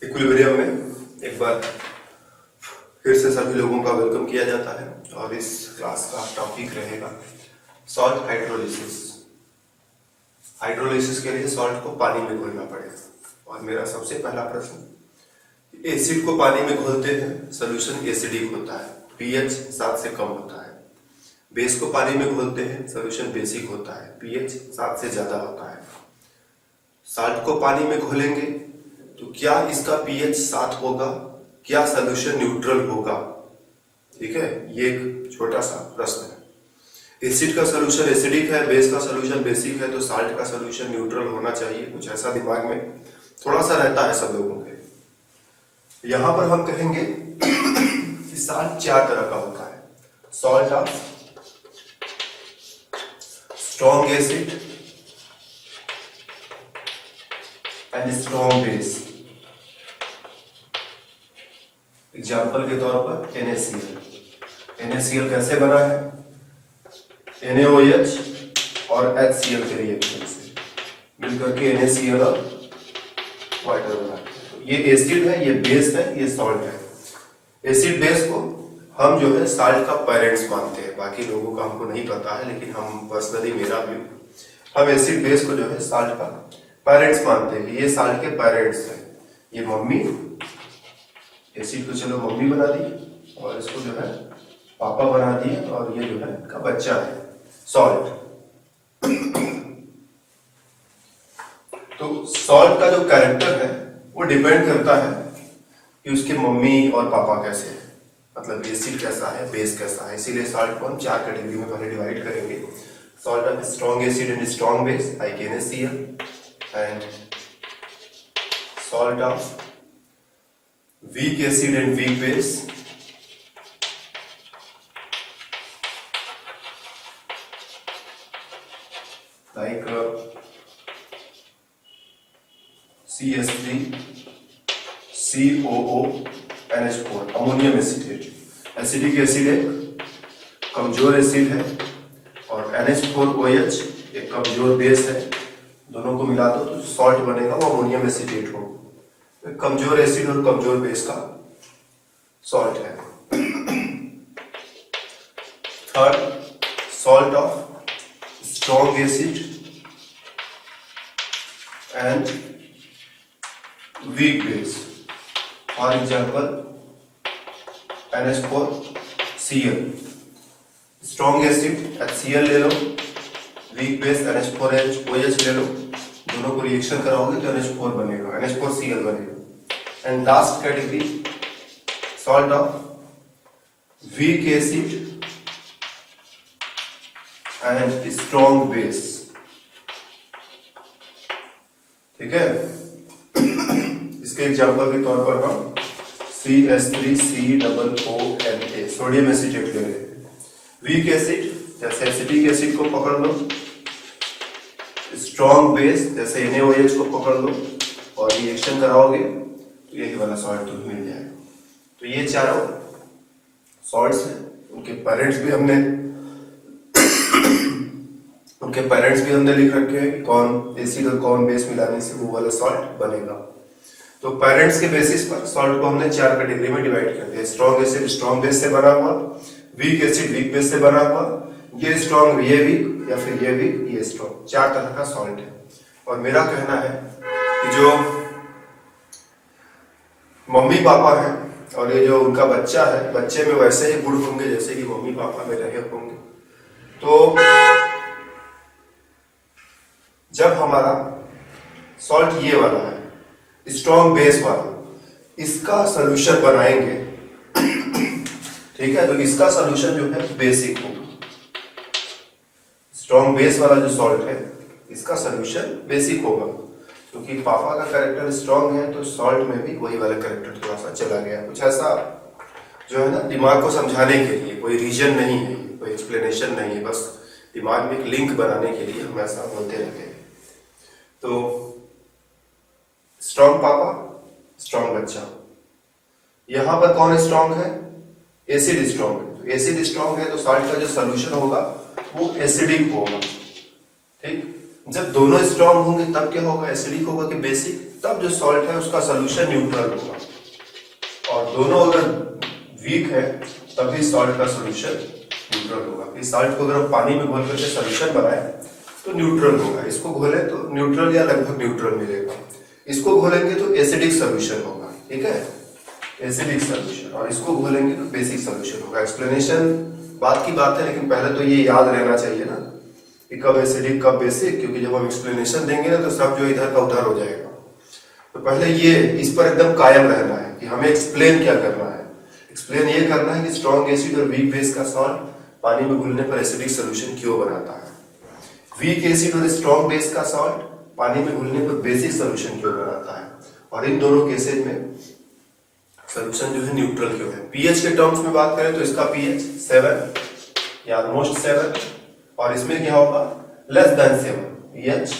Equilibrium में एक बार फिर से सभी लोगों का वेलकम किया जाता है और इस क्लास का टॉपिक रहेगा सॉल्ट हाइड्रोलिसिस। हाइड्रोलिसिस के लिए सॉल्ट को पानी में घोलना पड़ेगा और मेरा सबसे पहला प्रश्न, एसिड को पानी में घोलते हैं, सोल्यूशन एसिडिक होता है, पीएच 7 से कम होता है। बेस को पानी में घोलते हैं, सोल्यूशन बेसिक होता है, पीएच 7 से ज्यादा होता है। साल्ट को पानी में घोलेंगे तो क्या इसका पीएच 7 होगा, क्या सोल्यूशन न्यूट्रल होगा? ठीक है, ये एक छोटा सा प्रश्न है। एसिड का सोल्यूशन एसिडिक है, बेस का सोल्यूशन बेसिक है, तो साल्ट का सोल्यूशन न्यूट्रल होना चाहिए। कुछ ऐसा दिमाग में थोड़ा सा रहता है सब लोगों के। यहां पर हम कहेंगे कि साल्ट 4 तरह का होता है। Salt of strong acid and strong base. Example के तौर पर NaCl। NaCl कैसे बना है? NaOH और HCl के रिएक्शन से मिलकर के NaCl और वाटर बना है। ये एसिड है, ये बेस है, ये सॉल्ट है। एसिड बेस को हम जो है साल्ट का पेरेंट्स मानते हैं। बाकी लोगों का हमको नहीं पता है, लेकिन हम पर्सनली, मेरा व्यू, हम एसिड बेस को जो है साल्ट का पेरेंट्स मानते हैं। ये साल्ट के पेरेंट्स है। ये मम्मी, एसिड को चलो मम्मी बना दी और इसको जो है पापा बना दिए, और ये जो है का बच्चा है सॉल्ट। तो सॉल्ट का जो कैरेक्टर है वो डिपेंड करता है कि उसके मम्मी और पापा कैसे हैं, मतलब एसिड कैसा है, बेस कैसा है। इसीलिए सॉल्ट को हम 4 कैटेगरी में पहले डिवाइड करेंगे। Salt of strong acid and strong base like NaCl, and salt of weak acid and weak base like CH3 COO NH4 ammonium acetate. Acidic acid एक कमजोर एसिड है और NH4OH एक कमजोर बेस है। दोनों को मिला दो तो सॉल्ट बनेगा, वो अमोनियम एसिटेट होगा। कमजोर एसिड और कमजोर बेस का सॉल्ट है। Third, salt of strong acid and weak base. For example NH4Cl। Strong acid HCl ले लो, वीक बेस NH4OH ले लो, दोनों को रिएक्शन कराओगे तो NH4 बनेगा, NH4Cl बनेगा। And last category, salt of weak acid and strong base. ठीक है, इसके एग्जांपल के तौर पर हम CH3COONA सोडियम एसिटेट ले रहे हैं। वीक एसिड जैसे एसिडिक एसिड को पकड़ लो, स्ट्रॉन्ग बेस जैसे NaOH को पकड़ लो और रिएक्शन कराओगे तो यही वाला सॉल्ट तुम्हें मिल जाएगा। तो ये चारों सॉल्ट्स हैं। उनके पेरेंट्स भी हमने लिख रखे हैं कि कौन एसिड और कौन बेस मिलाने से वो वाला सॉल्ट बनेगा। तो पेरेंट्स के बेसिस पर सॉल्ट को हमने 4 कैटेगरी में डिवाइड कर दिया। स्ट्रॉन्ग एसिड स्ट्रॉन्ग बेस से बना हुआ, वीक एसिड वीक बेस से बना हुआ, ये स्ट्रॉन्ग ये वीक, या फिर ये वीक ये स्ट्रॉन्ग। 4 तरह का सॉल्ट है। और मेरा कहना है कि जो मम्मी पापा है और ये जो उनका बच्चा है, बच्चे में वैसे ही गुण होंगे जैसे कि मम्मी पापा में रहे होंगे। तो जब हमारा सॉल्ट ये वाला है, स्ट्रॉन्ग बेस वाला, इसका सोल्यूशन बनाएंगे, ठीक है, तो इसका सोल्यूशन जो है बेसिक होगा। स्ट्रॉन्ग बेस वाला जो सॉल्ट है इसका सोल्यूशन बेसिक होगा, क्योंकि पापा का कैरेक्टर स्ट्रॉन्ग है तो सॉल्ट में भी वही वाला कैरेक्टर थोड़ा सा चला गया। कुछ ऐसा जो है ना, दिमाग को समझाने के लिए, कोई रीजन नहीं है, कोई एक्सप्लेनेशन नहीं है, बस दिमाग में एक लिंक बनाने के लिए हम ऐसा बोलते रहते हैं। तो स्ट्रॉन्ग पापा, स्ट्रॉन्ग बच्चा। यहां पर कौन स्ट्रॉन्ग है? एसिड स्ट्रॉन्ग है। तो एसिड स्ट्रॉन्ग है तो सॉल्ट का जो सोल्यूशन होगा वो एसिडिक होगा। ठीक, जब दोनों स्ट्रांग होंगे तब क्या होगा, एसिडिक होगा कि बेसिक, तब जो सॉल्ट है उसका सोल्यूशन न्यूट्रल होगा। और दोनों अगर वीक है तभी सॉल्ट का सोल्यूशन न्यूट्रल होगा। इस सॉल्ट को अगर हम पानी में घोल करके सोल्यूशन बनाए तो न्यूट्रल होगा, इसको घोले तो न्यूट्रल या लगभग न्यूट्रल मिलेगा, इसको घोलेंगे तो एसिडिक सोल्यूशन होगा, ठीक है, एसिडिक सोल्यूशन, और इसको घोलेंगे तो बेसिक सोल्यूशन होगा। एक्सप्लेनेशन बात की बात है, लेकिन पहले तो ये याद रहना चाहिए ना कि कब एसिडिक कब बेसिक, क्योंकि जब हम एक्सप्लेनेशन देंगे ना तो सब जो इधर का उधर हो जाएगा। तो पहले ये इस पर एकदम कायम रहना है कि हमें एक्सप्लेन क्या करना है। एक्सप्लेन ये करना है कि स्ट्रॉन्ग एसिड और वीक बेस का सॉल्ट पानी में घुलने पर एसिडिक सोल्यूशन क्यों बनाता है, वीक एसिड और स्ट्रॉन्ग बेस का सॉल्ट पानी में घुलने पर बेसिक सोल्यूशन क्यों बनाता है, और इन दोनों केसेज में सोल्यूशन जो है न्यूट्रल क्यों है। पीएच के टर्म्स में बात करें तो इसका पीएच 7 या ऑलमोस्ट 7, और इसमें क्या होगा लेस देन 7, पीएच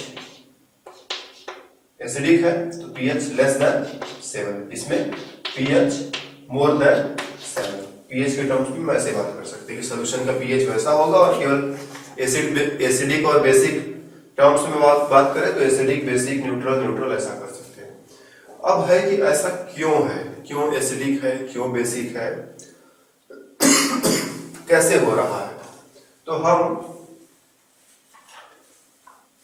एसिडिक है तो पीएच लेस देन 7, इसमें पीएच मोर देन 7। पीएच के टर्म्स में ऐसे बात कर सकते हैं कि सोल्यूशन का पीएच वैसा होगा, और केवल एसिडिक और बेसिक टर्म्स में बात करें तो एसिडिक बेसिक न्यूट्रल न्यूट्रल ऐसा कर सकते हैं। अब है कि ऐसा क्यों है, क्यों एसिडिक है क्यों बेसिक है, कैसे हो रहा है, तो हम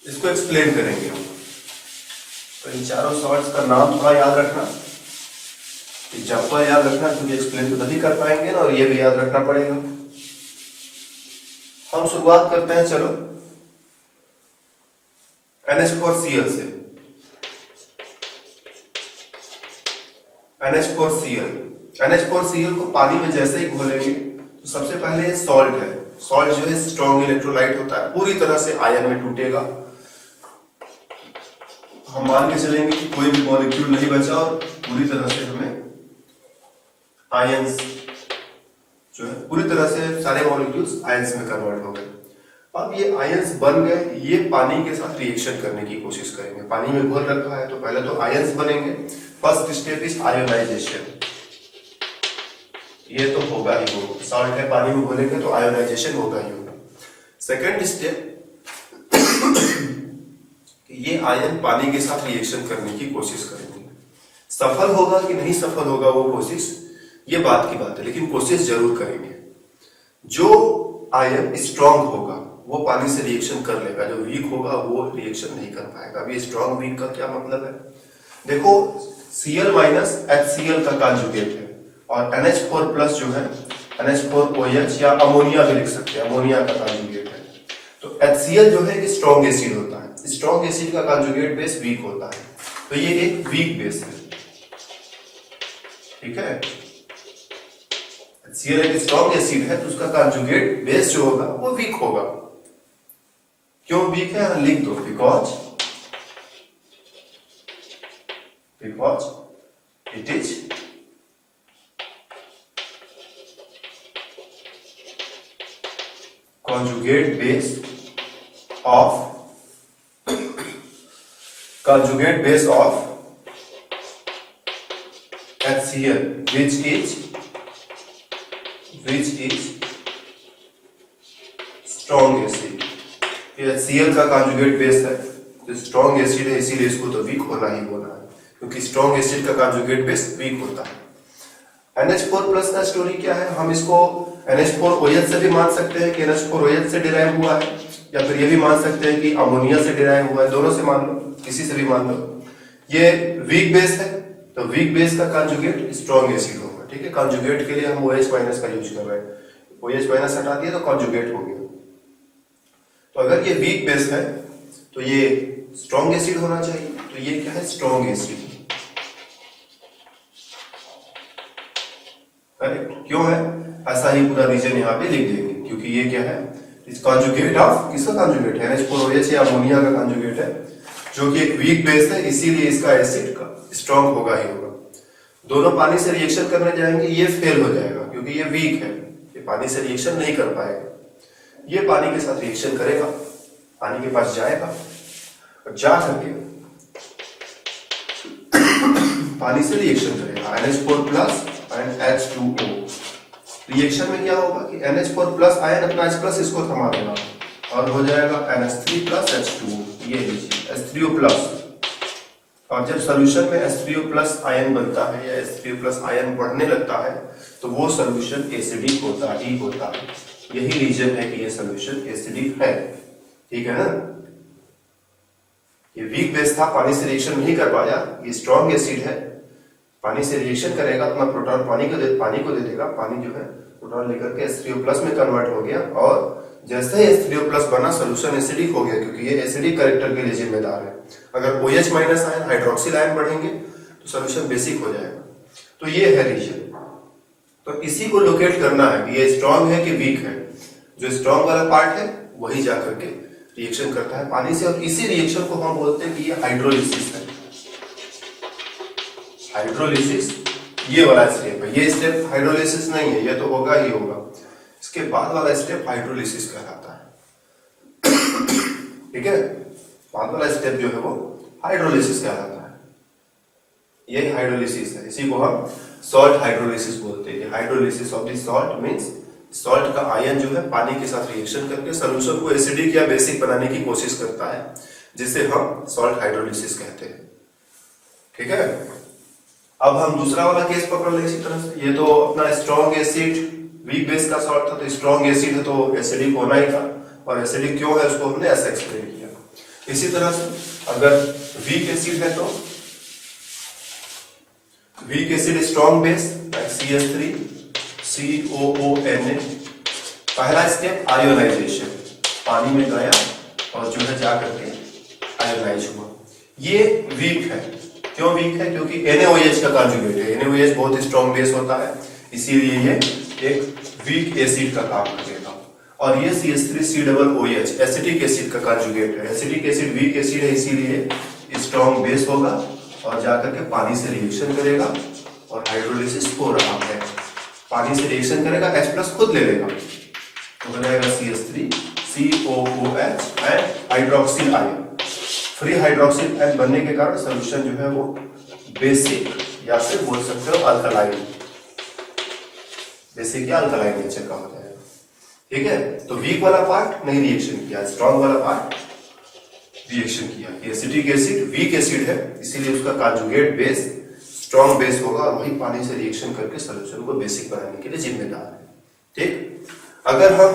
इसको एक्सप्लेन करेंगे। तो इन चारों सॉल्ट्स का नाम थोड़ा याद रखना, एग्जाम्पल याद रखना, क्योंकि एक्सप्लेन तो तभी कर पाएंगे ना, और ये भी याद रखना पड़ेगा। हम शुरुआत करते हैं, चलो NH4Cl से। NH4Cl को पानी में जैसे ही घोलेंगे तो सबसे पहले सॉल्ट है, सॉल्ट जो है स्ट्रॉन्ग इलेक्ट्रोलाइट होता है, पूरी तरह से आयन में टूटेगा। हम मान के चलेंगे कि कोई भी मॉलिक्यूल नहीं बचा और पूरी तरह से हमें आयंस जो है पूरी तरह से सारे मॉलिक्यूल्स आयंस में कन्वर्ट हो गए। अब ये आयंस बन गए, ये पानी के साथ रिएक्शन करने की कोशिश करेंगे। पानी में घोल रखा है तो पहले तो आयंस बनेंगे, फर्स्ट स्टेप इज आयोनाइजेशन, ये तो होगा ही होगा, सॉल्ट है पानी में घोलेंगे तो आयोनाइजेशन होगा ही होगा। सेकेंड स्टेप ये आयन पानी के साथ रिएक्शन करने की कोशिश करेंगे। सफल होगा कि नहीं सफल होगा वो कोशिश, ये बात की बात है, लेकिन कोशिश जरूर करेंगे। जो आयन स्ट्रांग होगा वो पानी से रिएक्शन कर लेगा, जो वीक होगा वो रिएक्शन नहीं कर पाएगा। अब ये स्ट्रांग वीक का क्या मतलब है, देखो Cl माइनस HCl का कॉन्जुगेट है, और NH4 प्लस जो है NH4OH या अमोनिया भी लिख सकते हैं, अमोनिया का कॉन्जुगेट है। तो HCl जो है स्ट्रॉन्ग एसिड होता है, स्ट्रॉन्ग एसिड का कॉन्जुगेट बेस वीक होता है, तो ये एक वीक बेस है, ठीक है। HCl एक स्ट्रॉन्ग एसिड है तो उसका कॉन्जुगेट बेस जो होगा वो वीक होगा। क्यों वीक है, लिख दो, because it is conjugate base of HCl which is strong acid। ये HCl का conjugate base है तो strong acid है, इसीलिए इसको तो weak होना ही होना है, क्योंकि strong acid का conjugate base weak होता है। NH4 प्लस का स्टोरी क्या है, हम इसको NH4OH से भी मान सकते हैं कि NH4OH से डिराइव हुआ है, या फिर ये भी मान सकते हैं कि अमोनिया से डिराइव हुआ है, दोनों से मान लो, किसी से भी मान लो। ये वीक बेस है तो वीक बेस का कॉन्जुगेट स्ट्रॉन्ग एसिड होगा, ठीक है। कॉन्जुगेट के लिए हम OH माइनस का यूज कर रहे हैं, OH माइनस हटा दिया तो कॉन्जुगेट हो गया। तो अगर ये वीक बेस है तो ये स्ट्रॉन्ग एसिड होना चाहिए, तो ये क्या है, स्ट्रॉन्ग एसिड, करेक्ट। क्यों है ऐसा ही पूरा रीजन यहाँ पे लिख देंगे, क्योंकि ये क्या है, इस कॉन्जुगेट ऑफ, किसका कॉन्जुगेट है, NH4OH या अमोनिया का कॉन्जुगेट है, जो कि एक वीक बेस है, इसीलिए इसका एसिड का स्ट्रॉन्ग होगा ही होगा। दोनों पानी से रिएक्शन करने जाएंगे, ये फेल हो जाएगा क्योंकि ये वीक है, ये पानी से रिएक्शन नहीं कर पाएगा। ये पानी के साथ रिएक्शन करेगा, पानी के पास जाएगा और जा करके पानी से रिएक्शन करेगा, NH4 plus and H2O। Reaction में क्या होगा कि NH4 प्लस आयन अपना H प्लस इसको थमा देगा और हो जाएगा NH3 प्लस H2O। ये लीजिए H3O+, और जब सॉल्यूशन में H3O+ आयन बनता है या H3O+ आयन बढ़ने लगता है तो वो सॉल्यूशन एसिडिक होता ही होता है। यही रीजन है कि ये सॉल्यूशन एसिडिक है, ठीक है ना। ये वीक बेस था, पानी से रिएक्शन नहीं कर पाया, ये स्ट्रॉन्ग एसिड है, पानी से रिएक्शन करेगा, अपना प्रोटॉन पानी को दे देगा, पानी जो है प्रोटॉन लेकर के H3O+ में कन्वर्ट हो गया, और जैसे ही H3O+ बना सॉल्यूशन एसिडिक हो गया, क्योंकि ये एसिडिक कैरेक्टर के लिए जिम्मेदार है। अगर OH- आयन, हाइड्रोक्सिल आयन बढ़ेंगे तो सॉल्यूशन बेसिक हो जाएगा। तो ये है रीजन। तो इसी को लोकेट करना है कि ये स्ट्रॉन्ग है कि वीक है। जो स्ट्रॉन्ग वाला पार्ट है वही जाकर के रिएक्शन करता है पानी से, और इसी रिएक्शन को हम बोलते हैं कि ये हाइड्रोलिसिस है। हाइड्रोलिसिस ये वाला स्टेप है, ये स्टेप हाइड्रोलिसिस नहीं है, ये तो होगा ही होगा। इसके बाद वाला स्टेप हाइड्रोलिसिस कहलाता है, ठीक है। बाद वाला स्टेप जो है वो हाइड्रोलिसिस कहलाता है। यही हाइड्रोलिसिस है, इसी को हम सॉल्ट हाइड्रोलिसिस बोलते हैं। Hydrolysis of the salt means salt का आयन जो है पानी के साथ रिएक्शन करके सॉल्यूशन को एसिडिक या बेसिक बनाने की कोशिश करता है, जिसे हम सॉल्ट हाइड्रोलिसिस कहते हैं, ठीक है। अब हम दूसरा वाला केस पकड़ ले इसी तरह से। ये तो अपना स्ट्रॉन्ग एसिड वीक बेस का सॉल्ट था, तो स्ट्रॉन्ग एसिड है तो एसिडिक होना ही था, और एसिडिक क्यों है उसको हमने ऐसे एक्सप्लेन किया। इसी तरह से अगर वीक एसिड है तो week acid strong base CH3 COONA, पहला स्टेप आयोनाइजेशन, पानी में गया और जो है जाकर के आयोनाइज हुआ। ये वीक है, क्यों वीक है? क्योंकि NaOH का कॉन्जुगेट है। NaOH बहुत स्ट्रॉन्ग बेस होता है, इसीलिए ये एक वीक एसिड का काम करेगा। और ये CH3COOH एसिटिक एसिड का कॉन्जुगेट है। एसिटिक एसिड वीक एसिड है, इसीलिए स्ट्रॉन्ग बेस होगा और जाकर के पानी से रिएक्शन करेगा, और हाइड्रोलिसिस हो रहा है। पानी से रिएक्शन करेगा, H+ खुद ले लेगा, तो हो जाएगा CH3COOH and hydroxyl ion. Free hydroxyl ion बनने के कारण सॉल्यूशन जो है वो बेसिक या फिर बोल सकते हो अल्कलाइन, बेसिक या अल्कलाइन नेचर का हो जाएगा, ठीक है। तो वीक वाला पार्ट नहीं रिएक्शन किया, स्ट्रॉन्ग वाला पार्ट रिएक्शन किया। एसिटिक एसिड वीक एसिड है, इसीलिए उसका कॉन्जुगेट बेस स्ट्रॉन्ग बेस होगा, और वही पानी से रिएक्शन करके सॉल्यूशन को बेसिक बनाने के लिए जिम्मेदार है, ठीक। अगर हम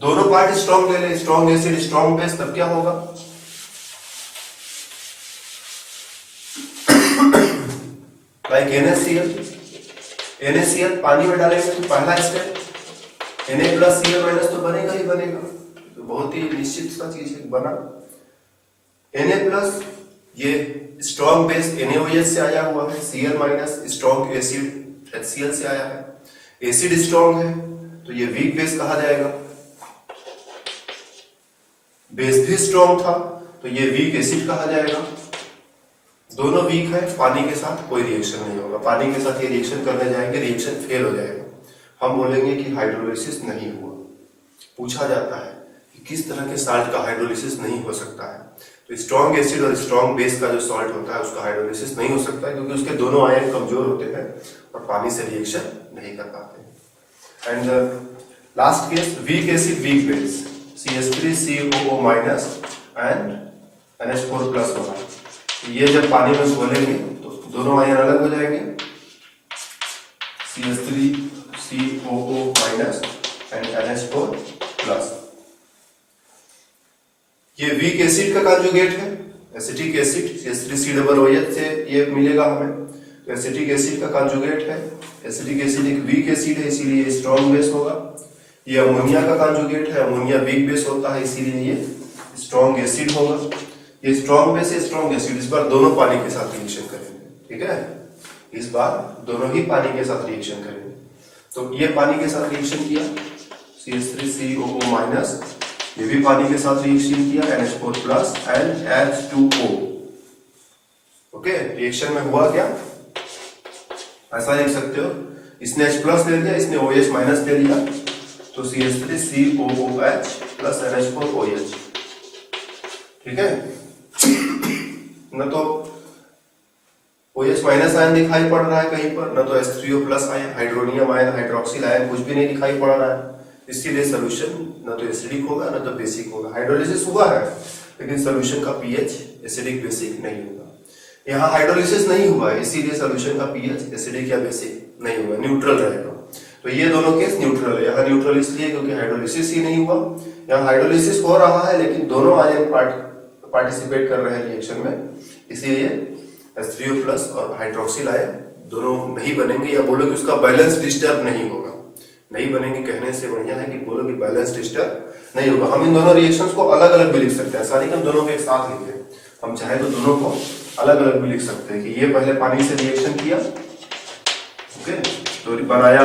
दोनों पार्ट स्ट्रॉन्ग ले लें, स्ट्रॉन्ग एसिड स्ट्रॉन्ग बेस, तब क्या होगा? लाइक NaCl पानी में डालेंगे तो पहला स्टेप Na+Cl- तो बनेगा ही बनेगा, तो बहुत ही निश्चित सा चीज है, बना। Na+ ये स्ट्रॉन्ग बेस NaOH से आया हुआ है, Cl- स्ट्रॉन्ग एसिड HCl से आया है। एसिड स्ट्रॉन्ग है तो ये वीक बेस कहा जाएगा। बेस भी स्ट्रॉन्ग था तो ये वीक एसिड कहा जाएगा। दोनों वीक है, पानी के साथ कोई रिएक्शन नहीं होगा, पानी के साथ ये रिएक्शन करने जाएंगे, रिएक्शन फेल हो जाएगा, हम बोलेंगे कि हाइड्रोलिसिस नहीं हुआ। पूछा जाता है कि किस तरह के साल्ट का हाइड्रोलिसिस नहीं हो सकता है, तो स्ट्रॉन्ग एसिड और स्ट्रॉन्ग बेस का जो सॉल्ट होता है उसका हाइड्रोलिसिस नहीं हो सकता है, क्योंकि उसके दोनों आयन कमजोर होते हैं और पानी से रिएक्शन नहीं कर पाते। And last case weak acid weak base CH3COO- and NH4+ होगा। ये जब पानी में घोलेंगे तो दोनों आयन अलग हो जाएंगे, CH3COO- एंड NH4+। ये वीक एसिड का कॉन्जुगेट है, एसिटिक एसिड CH3COOH से ये मिलेगा हमें, तो एसिटिक एसिड का कॉन्जुगेट है। एसिटिक एसिड एक वीक एसिड है, इसीलिए स्ट्रॉन्ग बेस होगा। ये अमोनिया का कॉन्जुगेट है, अमोनिया वीक बेस होता है, इसीलिए ये स्ट्रॉन्ग एसिड होगा। ये स्ट्रॉन्ग बेस है, स्ट्रॉन्ग एसिड, इस बार दोनों पानी के साथ रिएक्शन करेंगे, ठीक है। इस बार दोनों ही पानी के साथ रिएक्शन करेंगे। तो ये पानी के साथ रिएक्शन किया CH3COO-, ये भी पानी के साथ रिएक्शन किया NH4+ and H2O। Okay, reaction में हुआ क्या, ऐसा लिख सकते हो, इसने H+ ले लिया, इसने OH- ले लिया, तो CH3COOH प्लस NH4OH, ठीक है। न तो OH- आयन दिखाई पड़ रहा है कहीं पर, न तो H3O+ ion, hydronium ion, hydroxyl ion, कुछ भी नहीं दिखाई पड़ रहा है, इसीलिए सोल्यूशन न तो एसिडिक होगा न तो बेसिक होगा। हाइड्रोलिसिस हुआ है लेकिन सोल्यूशन का पीएच एसिडिक बेसिक नहीं होगा। यहाँ हाइड्रोलिसिस नहीं हुआ है, इसीलिए सोल्यूशन का पीएच एसिडिक या बेसिक नहीं होगा, न्यूट्रल रहेगा। तो ये दोनों केस न्यूट्रल है। यहाँ न्यूट्रल इसलिए क्योंकि हाइड्रोलिसिस ही नहीं हुआ, यहाँ हाइड्रोलिसिस हो रहा है लेकिन दोनों आयन पार्टिसिपेट कर रहे हैं रिएक्शन में, इसीलिए H3O प्लस और हाइड्रोक्सिल आयन दोनों नहीं बनेंगे, या बोलो कि उसका बैलेंस डिस्टर्ब नहीं होगा। नहीं बनेंगे कहने से बढ़िया है कि बोलो कि बैलेंस डिस्टर्ब नहीं होगा। हम इन दोनों रिएक्शंस को अलग अलग भी लिख सकते हैं, सारी हम दोनों को एक साथ लिखते हैं। हम चाहे तो दोनों को अलग अलग भी लिख सकते हैं कि ये पहले पानी से रिएक्शन किया, ओके, तो बनाया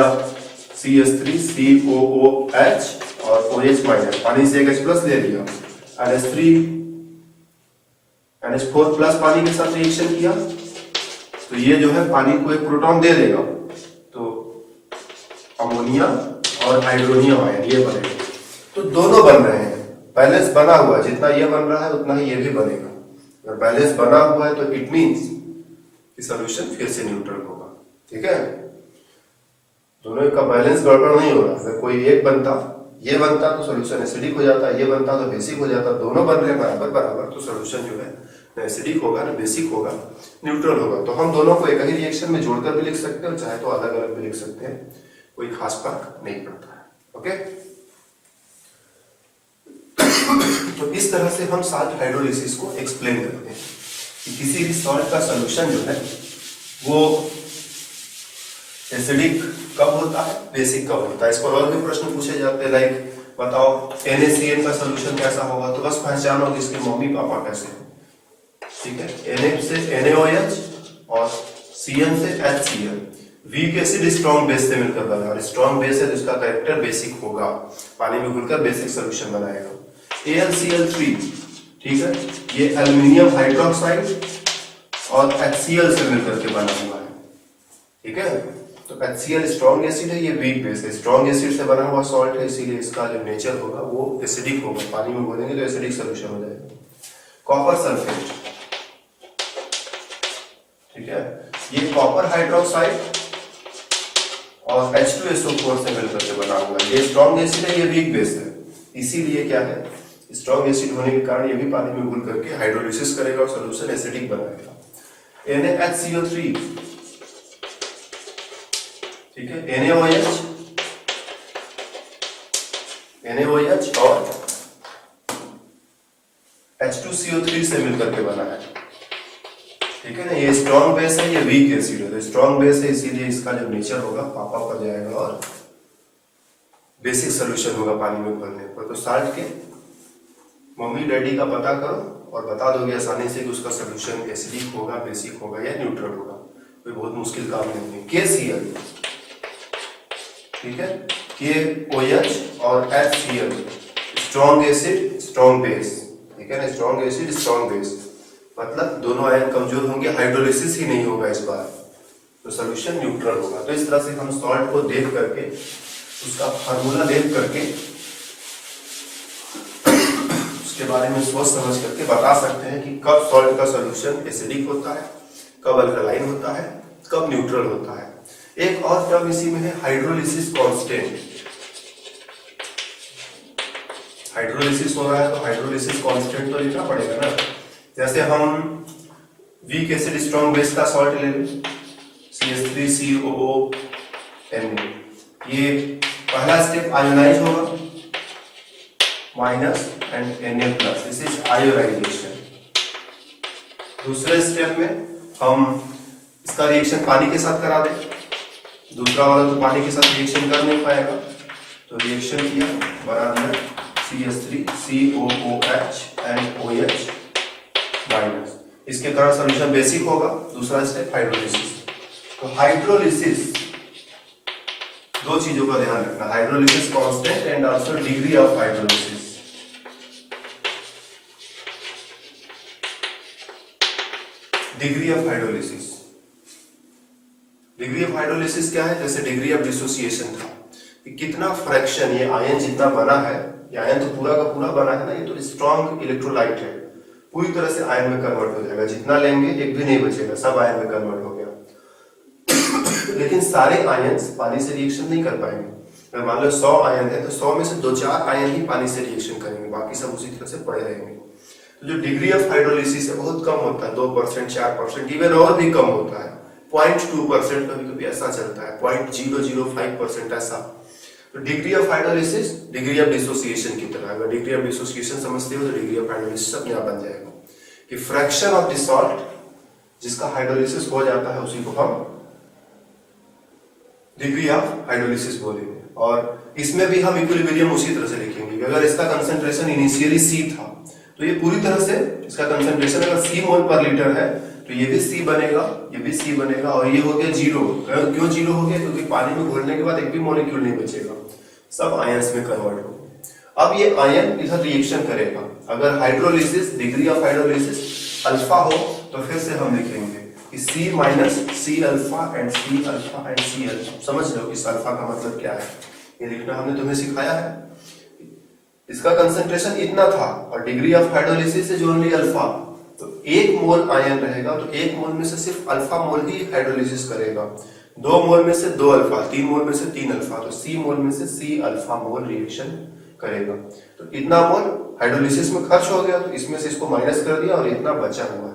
CH3COOH और OH माइनस, पानी से एक H प्लस ले लिया, NH4 प्लस पानी के साथ रिएक्शन किया, तो ये जो है पानी को एक प्रोटॉन दे देगा, तो अमोनिया और हाइड्रोनियम आयन ये बनेगा। तो दोनों बन रहे हैं, बैलेंस बना हुआ, जितना ये बन रहा है उतना ही ये भी बनेगा। अगर बैलेंस बना हुआ है तो इट मींस कि सॉल्यूशन फिर से न्यूट्रल होगा। ठीक है, दोनों का बैलेंस गड़बड़ नहीं हो रहा। अगर कोई एक बनता, ये बनता तो सॉल्यूशन एसिडिक हो जाता, ये बनता तो बेसिक हो जाता। दोनों बन रहे हैं बराबर बराबर, तो सॉल्यूशन जो है न एसिडिक होगा न बेसिक होगा, न्यूट्रल होगा। तो हम दोनों को एक ही रिएक्शन में जोड़कर भी लिख सकते हैं और चाहे तो अलग अलग भी लिख सकते हैं, कोई खास फर्क नहीं पड़ता है। ओके, तो इस तरह से हम साल्ट हाइड्रोलिसिस को एक्सप्लेन करते हैं कि किसी भी सॉल्ट का सॉल्यूशन जो है वो एसिडिक कब होता है, बेसिक कब होता है। इस पर और भी प्रश्न पूछे जाते हैं, लाइक बताओ NaCN का सॉल्यूशन कैसा होगा, तो बस पहचानो कि इसके मम्मी पापा कैसे हैं। ठीक है, Na से NaOH और Cn से HCl। Week acid strong base से मिलकर बना, और स्ट्रॉन्ग बेस है तो इसका कैरेक्टर बेसिक होगा, पानी में घुलकर बेसिक सॉल्यूशन बनाएगा। AlCl3, ठीक है, ये एल्युमिनियम हाइड्रोक्साइड और HCl से मिलकर के बना हुआ है। ठीक है, तो HCl स्ट्रॉन्ग एसिड है, ये वीक बेस है, स्ट्रॉन्ग एसिड से बना हुआ सॉल्ट है, इसीलिए इसका जो नेचर होगा वो एसिडिक होगा, पानी में घोलेंगे तो एसिडिक सॉल्यूशन हो जाएगा। कॉपर सल्फेट, ठीक है, ये कॉपर हाइड्रोक्साइड और H2SO4 से मिलकर के बना हुआ है। ये स्ट्रॉन्ग एसिड है, ये वीक बेस है, इसीलिए क्या है, स्ट्रॉन्ग एसिड होने के कारण ये भी पानी में घुल करके हाइड्रोलिसिस करेगा और सॉल्यूशन एसिडिक बनाएगा। NaHCO3, ठीक है, NaOH और H2CO3 से मिलकर के बना है। ठीक है ना, ये स्ट्रॉन्ग बेस है, ये वीक एसिड है, तो स्ट्रॉन्ग बेस है इसीलिए इसका जो नेचर होगा पापा पर जाएगा और बेसिक सॉल्यूशन होगा पानी में घोलने पर। तो साल्ट के मम्मी डैडी का पता करो और बता दोगे आसानी से कि उसका सॉल्यूशन एसिडिक होगा, बेसिक होगा या न्यूट्रल होगा, कोई बहुत मुश्किल काम नहीं है। KCl, ठीक है, KOH और HCl, strong acid strong base, ठीक है ना, स्ट्रॉन्ग एसिड स्ट्रॉन्ग बेस, मतलब दोनों आयन कमजोर होंगे, हाइड्रोलिसिस ही नहीं होगा इस बार, तो सॉल्यूशन न्यूट्रल होगा। तो इस तरह से हम सॉल्ट को देख करके, उसका फार्मूला देख करके, उसके बारे में सोच समझ करके बता सकते हैं कि कब सॉल्ट का सॉल्यूशन एसिडिक होता है, कब अल्कलाइन होता है, कब न्यूट्रल होता है। एक और टर्म इसी में है हाइड्रोलिसिस कांस्टेंट। हाइड्रोलिसिस हो रहा है तो हाइड्रोलिसिस कांस्टेंट तो लिखना पड़ेगा ना। जैसे हम वीक एसिड स्ट्रॉन्ग बेस का सॉल्ट ले लें, CH3COONA, ये पहला स्टेप आयोनाइज होगा, minus and Na plus, this is ionization. दूसरे स्टेप में हम इसका रिएक्शन पानी के साथ करा दें, दूसरा वाला तो पानी के साथ रिएक्शन कर नहीं पाएगा, तो रिएक्शन किया, बना दिया CH3COOH and OH माइनस, इसके कारण सॉल्यूशन बेसिक होगा। दूसरा स्टेप हाइड्रोलिसिस। तो हाइड्रोलिसिस दो चीजों का ध्यान रखना, hydrolysis constant and also degree of hydrolysis. Degree of hydrolysis, degree of hydrolysis क्या है, जैसे डिग्री ऑफ डिसोसिएशन था कि कितना फ्रैक्शन, ये आयन जितना बना है, ये आयन तो पूरा का पूरा बना है ना, ये तो स्ट्रॉन्ग इलेक्ट्रोलाइट है, पूरी तरह से आयन में कन्वर्ट हो जाएगा, जितना लेंगे एक भी नहीं बचेगा, सब आयन में कन्वर्ट हो गया। लेकिन सारे आयन पानी से रिएक्शन नहीं कर पाएंगे। अगर मान लो 100 आयन है तो 100 में से 2-4 आयन ही पानी से रिएक्शन करेंगे, बाकी सब उसी तरह से पड़े रहेंगे। तो जो डिग्री ऑफ हाइड्रोलिसिस है बहुत कम होता है, 2%, 4%, इवन और भी कम होता है, 0.2% कभी कभी ऐसा चलता है, 0.005% ऐसा। तो degree of hydrolysis degree of dissociation की तरह, अगर डिग्री ऑफ डिसोसिएशन समझते हो तो डिग्री ऑफ हाइड्रोलिसिस अपने आप बन जाएगा कि फ्रैक्शन ऑफ द सॉल्ट जिसका हाइड्रोलिसिस हो जाता है उसी को हम डिग्री ऑफ हाइड्रोलिसिस बोलेंगे। और इसमें भी हम इक्विलिब्रियम उसी तरह से लिखेंगे कि अगर इसका कंसंट्रेशन इनिशियली C था तो ये पूरी तरह से इसका कंसंट्रेशन अगर C मोल पर लीटर है तो ये भी C बनेगा, ये भी C बनेगा, और ये हो गया 0। क्यों 0 हो गया? क्योंकि पानी में घोलने के बाद एक भी मॉलिक्यूल नहीं बचेगा, सब आयंस में कन्वर्ट होगा। अब ये आयन इधर रिएक्शन करेगा। अगर hydrolysis degree of hydrolysis alpha हो तो फिर से हम लिखेंगे कि C minus C alpha and C alpha and C alpha. समझ लो इस अल्फा का मतलब क्या है, ये लिखना हमने तुम्हें सिखाया है। इसका कंसंट्रेशन इतना था और degree of hydrolysis is only alpha, तो 1 मोल आयन रहेगा तो 1 मोल में से सिर्फ अल्फा मोल ही हाइड्रोलिसिस करेगा, 2 मोल में से 2 अल्फा, 3 मोल में से 3 अल्फा, तो C मोल में से C अल्फा मोल रिएक्शन करेगा। तो इतना मोल हाइड्रोलिसिस में खर्च हो गया तो इसमें से इसको माइनस कर दिया और इतना बचा हुआ है,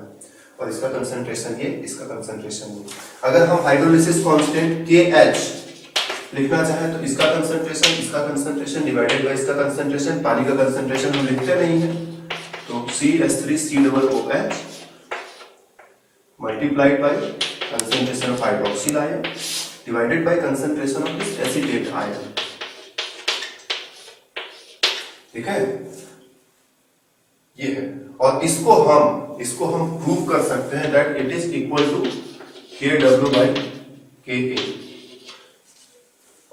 और इसका कंसंट्रेशन ये, इसका कंसंट्रेशन ये। अगर हम हाइड्रोलिसिस कांस्टेंट KH लिखना चाहें तो इसका कंसंट्रेशन डिवाइडेड बाय इसका कंसंट्रेशन, पानी का कंसंट्रेशन हम लिखते नहीं है, तो CH3COOH multiplied by concentration of hydroxyl ion divided by concentration of this acetate ion. ठीक है, ये है। और इसको हम प्रूव कर सकते हैं that it is equal to KW by KA।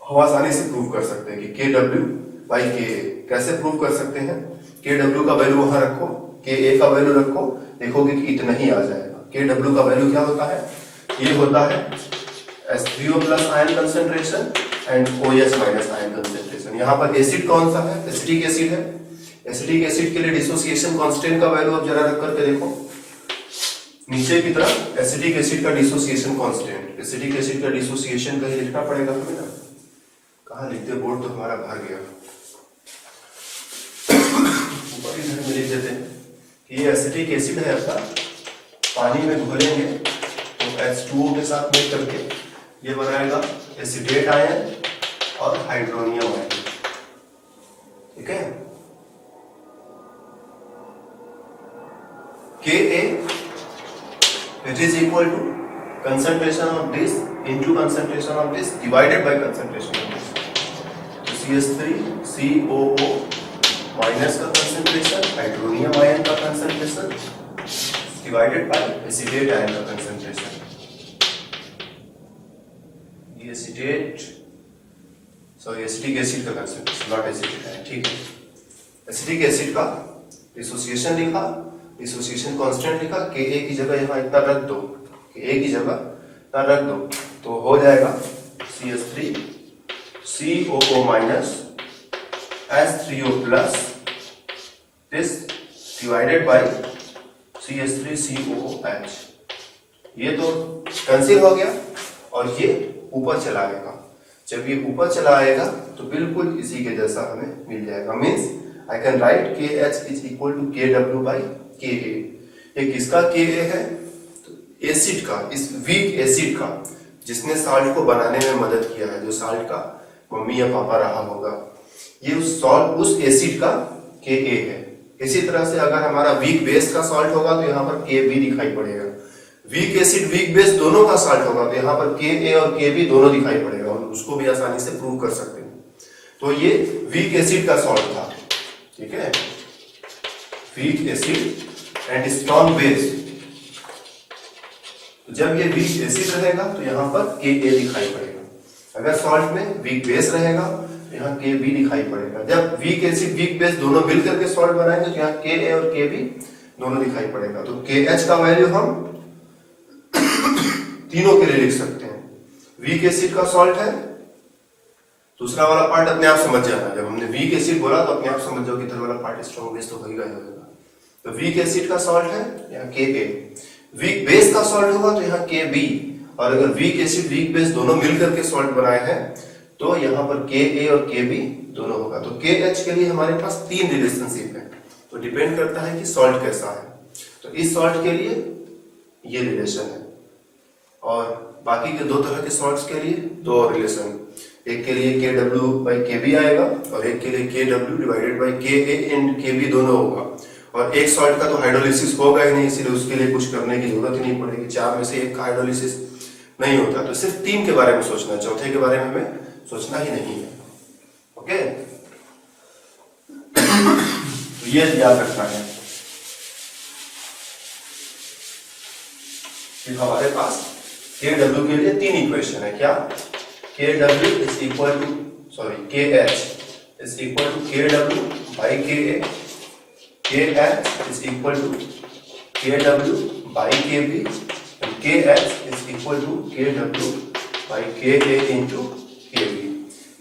हम आसानी से प्रूव कर सकते हैं कि KW बाई KA। कैसे प्रूव कर सकते हैं? KW का वैल्यू वहां रखो, KA का वैल्यू रखो, देखोगे कि इतना ही आ जाएगा। KW का वैल्यू क्या होता है? ये होता है H3O plus ion concentration and OH minus ion concentration. यहाँ पर एसिड कौन सा है? एसिटिक एसिड है। एसिटिक एसिड के लिए डिसोसिएशन कांस्टेंट का वैल्यू आप जरा रख करके देखो नीचे की तरफ, एसिटिक एसिड का डिसोसिएशन कांस्टेंट, एसिटिक एसिड का डिसोसिएशन कहीं लिखना पड़ेगा हमें ना, कहाँ लिखते? बोर्ड तो हमारा भर गया, ऊपर ही में लिख देते हैं कि ये एसिटिक एसिड है आपका, पानी में घोलेंगे तो H2O के साथ मिल करके ये बनाएगा एसिटेट आयन और हाइड्रोनियम आयन। ठीक है, KA it is equal to concentration of this into concentration of this divided by concentration of this। तो CH3COO माइनस का कंसंट्रेशन, हाइड्रोनियम आयन का concentration divided by acetate ion का concentration. ये acetate sorry acetic acid का concentration, not acetate ion. ठीक है, acetic acid का dissociation लिखा, डिसोसिएशन कांस्टेंट लिखा, KA की जगह यहाँ इतना रख दो, KA की जगह इतना रख दो तो हो जाएगा CH3COO minus H3O plus this divided by CH3COOH। ये तो कैंसिल हो गया और ये ऊपर चला आएगा। जब ये ऊपर चला आएगा तो बिल्कुल इसी के जैसा हमें मिल जाएगा। Means I can write KH is equal to KW by KA। ये किसका KA है? तो एसिड का, इस वीक एसिड का जिसने साल्ट को बनाने में मदद किया है, जो साल्ट का मम्मी या पापा रहा होगा, ये उस एसिड का KA है। इसी तरह से अगर हमारा वीक बेस का सॉल्ट होगा तो यहाँ पर KB दिखाई पड़ेगा। वीक एसिड वीक बेस दोनों का सॉल्ट होगा तो यहाँ पर KA और KB दोनों दिखाई पड़ेगा, और उसको भी आसानी से प्रूव कर सकते हैं। तो ये वीक एसिड का सॉल्ट था। ठीक है, weak acid and strong base. तो जब ये वीक एसिड रहेगा तो यहाँ पर KA दिखाई पड़ेगा। अगर सॉल्ट में वीक बेस रहेगा तो यहाँ KB दिखाई पड़ेगा। जब वीक एसिड वीक बेस दोनों मिलकर के सॉल्ट बनाएंगे तो यहाँ KA और KB दोनों दिखाई पड़ेगा। तो KH का वैल्यू हम तीनों के लिए लिख सकते हैं। वीक एसिड का सॉल्ट है, दूसरा वाला पार्ट अपने आप समझ जाना। जब हमने वीक एसिड बोला तो अपने आप समझ जाओ कि इधर वाला पार्ट स्ट्रॉन्ग बेस तो होगा। तो वीक एसिड का सॉल्ट है यहाँ KA, वीक बेस का सॉल्ट होगा तो यहाँ KB, और अगर वीक एसिड वीक बेस दोनों मिलकर के सॉल्ट बनाए हैं तो यहाँ पर KA और KB दोनों होगा। तो KH के लिए हमारे पास 3 रिलेशनशिप है। तो तो डिपेंड करता है कि सॉल्ट कैसा है। तो इस सॉल्ट के लिए ये रिलेशन है, और बाकी के दो तरह के सॉल्ट्स के लिए दो और रिलेशन, एक के लिए KW/KB आएगा और एक के लिए KW/KA एंड KB दोनों होगा। और एक सॉल्ट का तो हाइड्रोलिसिस होगा ही नहीं, इसलिए उसके लिए कुछ करने की जरूरत ही नहीं पड़ेगी, चार में से एक का हाइड्रोलिसिस नहीं होता। तो सिर्फ तीन के बारे में सोचना, चौथे के बारे में हमें सोचना ही नहीं है। ओके, तो ये याद रखना है। फिर हमारे पास KW के लिए तीन इक्वेशन है, क्या? KW is equal to KH is equal to KW/KA, KH is equal to KW/KB and KH is equal to KW/KA into KB।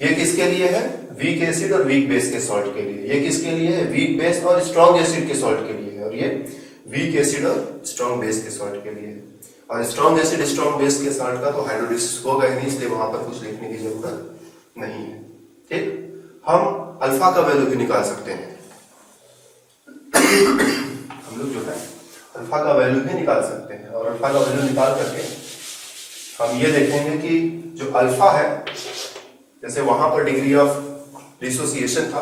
ये किसके लिए है? वीक एसिड और वीक बेस के सॉल्ट के लिए। ये किसके लिए है? वीक बेस और स्ट्रॉन्ग एसिड के सॉल्ट के लिए है, और ये वीक एसिड और स्ट्रॉन्ग बेस के सॉल्ट के लिए है। और स्ट्रॉन्ग एसिड स्ट्रॉन्ग बेस के सॉल्ट का तो हाइड्रोलिसिस होगा ही नहीं, इसलिए वहां पर कुछ लिखने की जरूरत नहीं है। ठीक, हम अल्फा का वैल्यू भी निकाल सकते हैं। हम लोग जो है अल्फा का वैल्यू भी निकाल सकते हैं, और अल्फा का वैल्यू निकाल करके हम ये देखेंगे कि जो अल्फा है, जैसे वहां पर डिग्री ऑफ डिसोसिएशन था,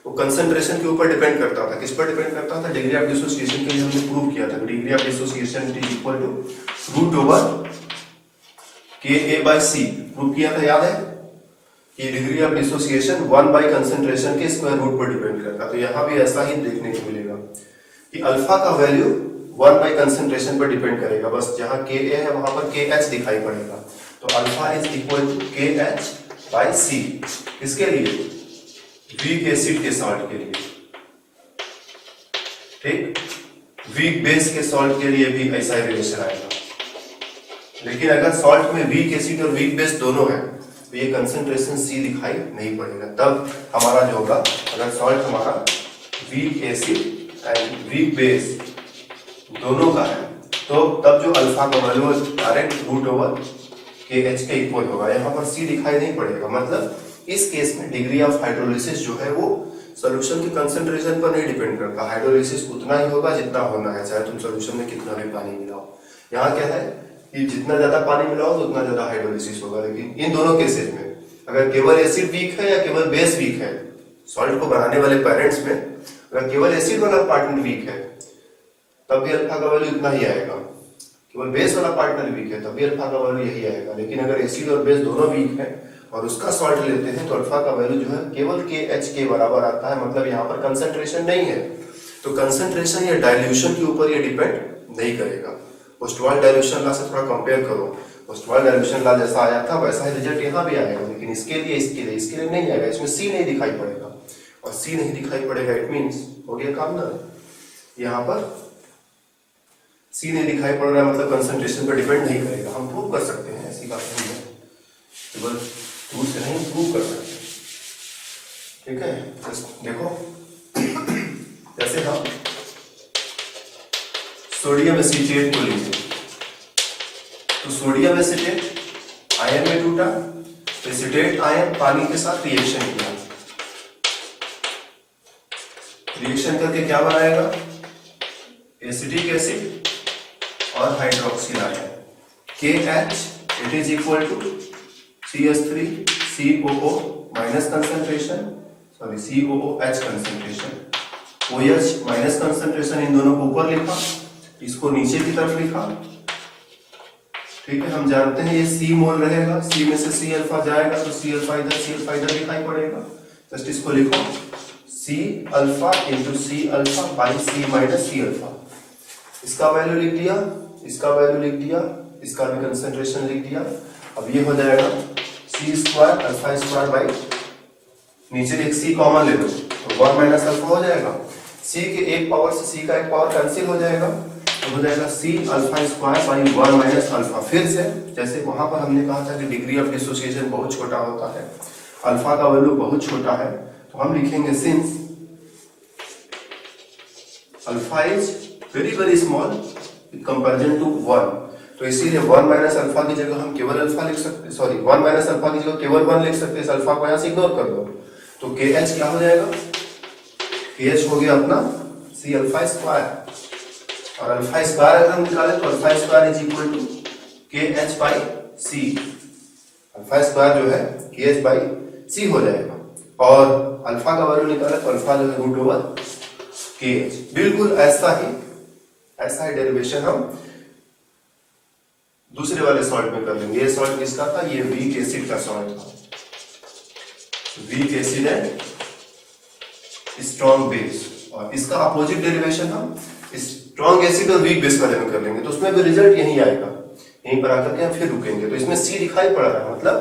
वो कंसंट्रेशन के ऊपर डिपेंड करता था। किस पर डिपेंड करता था? डिग्री ऑफ डिसोसिएशन के लिए हमने प्रूव किया था, degree of dissociation is equal to √KA/C prove किया था, याद है? ये डिग्री ऑफ डिसोसिएशन 1/कंसंट्रेशन के स्क्वायर रूट पर डिपेंड करता। तो यहां भी ऐसा ही देखने को मिलेगा कि अल्फा का वैल्यू 1/कंसंट्रेशन पर डिपेंड करेगा, बस जहां Ka है वहां पर KH दिखाई पड़ेगा। तो alpha is equal to KH/C। किसके लिए? वीक एसिड के सॉल्ट के लिए। ठीक, वीक बेस के सॉल्ट के लिए भी ऐसा ही रिलेशन आएगा। लेकिन अगर सॉल्ट में वीक एसिड और वीक बेस दोनों है तो ये कंसंट्रेशन C दिखाई नहीं पड़ेगा। तब हमारा जो होगा, अगर सॉल्ट हमारा weak acid and weak base दोनों का है, तो तब जो अल्फा का वैल्यू डायरेक्ट √KH के इक्वल होगा। यहाँ पर C दिखाई नहीं पड़ेगा, मतलब इस केस में डिग्री ऑफ हाइड्रोलिसिस जो है वो सोल्यूशन के कंसंट्रेशन पर नहीं डिपेंड करता। हाइड्रोलिसिस उतना ही होगा जितना होना है, चाहे तुम सोल्यूशन में कितना भी पानी मिलाओ। यहाँ क्या है कि जितना ज्यादा पानी मिलाओ तो उतना ज्यादा हाइड्रोलिसिस होगा। लेकिन इन दोनों केसेस में अगर केवल एसिड वीक है या केवल बेस वीक है, सॉल्ट को बनाने वाले पेरेंट्स में अगर केवल एसिड वाला पार्टनर वीक है तब भी अल्फा का वैल्यू इतना ही आएगा। केवल बेस वाला पार्टनर वीक है तब भी अल्फा का वैल्यू यही आएगा। लेकिन अगर एसिड और बेस दोनों वीक है और उसका सॉल्ट लेते हैं तो अल्फा का वैल्यू जो है केवल KH के बराबर आता है, मतलब यहाँ पर कंसंट्रेशन नहीं है। तो कंसंट्रेशन या डाइल्यूशन के ऊपर ये डिपेंड नहीं करेगा। पोस्टवाल डाइल्यूशन लॉ से थोड़ा कंपेयर करो, पोस्टवाल डाइल्यूशन लॉ जैसा आया था वैसा ही रिजल्ट यहाँ भी आएगा। लेकिन इसके लिए नहीं आएगा, इसमें C नहीं दिखाई पड़ेगा, और C नहीं दिखाई पड़ेगा इट मीन्स हो गया काम ना। यहाँ पर C नहीं दिखाई पड़ रहा है मतलब कंसंट्रेशन पर डिपेंड नहीं करेगा। हम प्रूव कर सकते हैं, ऐसी बात नहीं है, केवल दूर से नहीं प्रूव कर सकते। ठीक है, देखो जैसे हम सोडियम एसीटेट को लीजिए, तो सोडियम एसीटेट आयन में टूटा, एसीटेट आयन पानी के साथ रिएक्शन किया, रिएक्शन करके क्या बनाएगा? एसिटिक एसिड और hydroxyl ion KH it is equal to CH3COO minus concentration, sorry COOH concentration, OH minus concentration, इन दोनों को ऊपर लिखा, इसको नीचे की तरफ लिखा। ठीक है, हम जानते हैं ये C मोल रहेगा, C में से C अल्फा जाएगा तो C अल्फा इधर दिखाई पड़ेगा। जस्ट इसको लिखो C alpha into C alpha by C minus C alpha. इसका वैल्यू लिख दिया, इसका वैल्यू लिख दिया, इसका भी कंसंट्रेशन लिख दिया। अब ये हो जाएगा C square alpha square by, नीचे एक C कॉमन ले लो तो 1 माइनस अल्फा हो जाएगा। C के एक पावर से C का एक पावर कैंसिल हो जाएगा, तो हो जाएगा C alpha square by 1 minus alpha. फिर से जैसे वहां पर हमने कहा था कि डिग्री ऑफ डिसोसिएशन बहुत छोटा होता है, अल्फा का वैल्यू बहुत छोटा है, तो हम लिखेंगे since alpha is very small in comparison to 1, तो इसीलिए 1 माइनस अल्फा की जगह हम केवल अल्फा लिख सकते, सॉरी 1 माइनस अल्फा की जगह केवल 1 लिख सकते हैं। इस अल्फा को यहां से इग्नोर कर दो, तो KH क्या हो जाएगा? KH हो गया अपना सी अल्फा स्क्वायर, और अल्फा स्क्वायर अगर हम निकालें तो alpha square is equal to K H by C. Alpha square जो है के एच बाई सी हो जाएगा, और अल्फा का वैल्यू निकाले तो अल्फा जो है रूट ओवर के एच। बिल्कुल ऐसा ही डेरिवेशन हम दूसरे वाले सॉल्ट में कर लेंगे। ये सॉल्ट किसका था? ये वीक एसिड का सॉल्ट था, weak acid and strong base. और इसका अपोजिट डेरिवेशन हम स्ट्रॉन्ग एसिड और वीक बेस वाले में कर लेंगे, तो उसमें भी रिजल्ट यही आएगा। यहीं पर आकर के हम फिर रुकेंगे। तो इसमें सी दिखाई पड़ रहा है, मतलब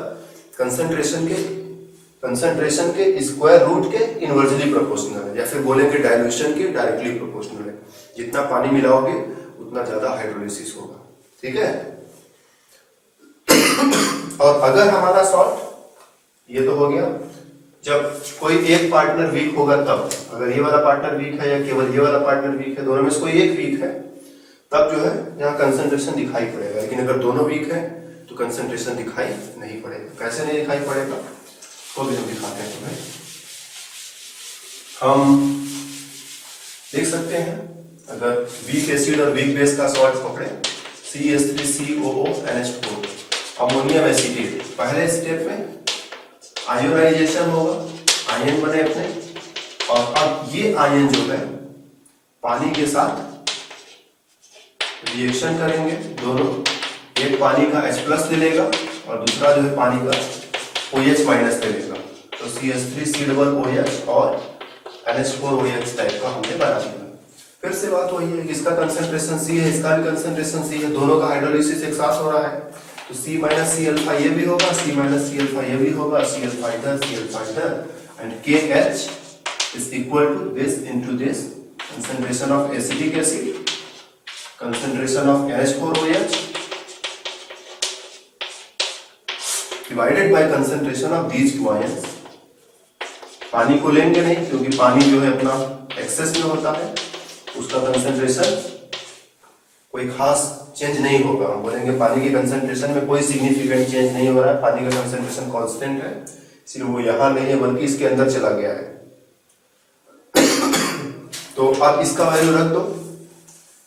कंसंट्रेशन के स्क्वायर रूट के इनवर्सली प्रोपोर्शनल है, या फिर बोलेंगे डाइल्यूशन के डायरेक्टली प्रोपोर्शनल है। जितना पानी मिलाओगे उतना ज्यादा हाइड्रोलिसिस होगा, ठीक है। और अगर हमारा सॉल्ट ये तो हो गया, जब कोई एक पार्टनर वीक होगा तब, अगर ये वाला पार्टनर वीक है या केवल ये वाला पार्टनर वीक है, दोनों में से कोई एक वीक है, तब जो है यहाँ कंसंट्रेशन दिखाई पड़ेगा। लेकिन अगर दोनों वीक है तो कंसंट्रेशन दिखाई नहीं पड़ेगा। कैसे नहीं दिखाई पड़ेगा तो भी हम दिखाते हैं तुम्हें। हम देख सकते हैं, अगर वीक एसिड और वीक बेस का सॉल्ट पकड़े CH3COO NH4 अमोनियम एसिटेट, पहले स्टेप में आयोनाइजेशन होगा, आयन बने अपने, और अब ये आयन जो है पानी के साथ रिएक्शन करेंगे। दोनों, एक पानी का H+ ले लेगा और दूसरा जो है पानी का OH- ले लेगा, तो CH3COOH और NH4OH टाइप का हमने बना दिया। फिर से बात वही है, इसका कंसंट्रेशन C है, इसका भी कंसंट्रेशन C है, दोनों का हाइड्रोलिसिस एक साथ हो रहा है, तो C माइनस सी अल्फा ये भी होगा, C माइनस सी अल्फा ये भी होगा, C अल्फा इधर and KH is equal to this into this concentration of acetic acid, concentration of NH4OH divided by concentration of these two ions। पानी को लेंगे नहीं, क्योंकि पानी जो है अपना एक्सेस में होता है, उसका कंसंट्रेशन कोई खास चेंज नहीं होगा। हम बोलेंगे पानी के कंसंट्रेशन में कोई सिग्निफिकेंट चेंज नहीं हो रहा है, पानी का कंसंट्रेशन कांस्टेंट है, इसलिए वो यहाँ नहीं है बल्कि इसके अंदर चला गया है। तो आप इसका वैल्यू रख दो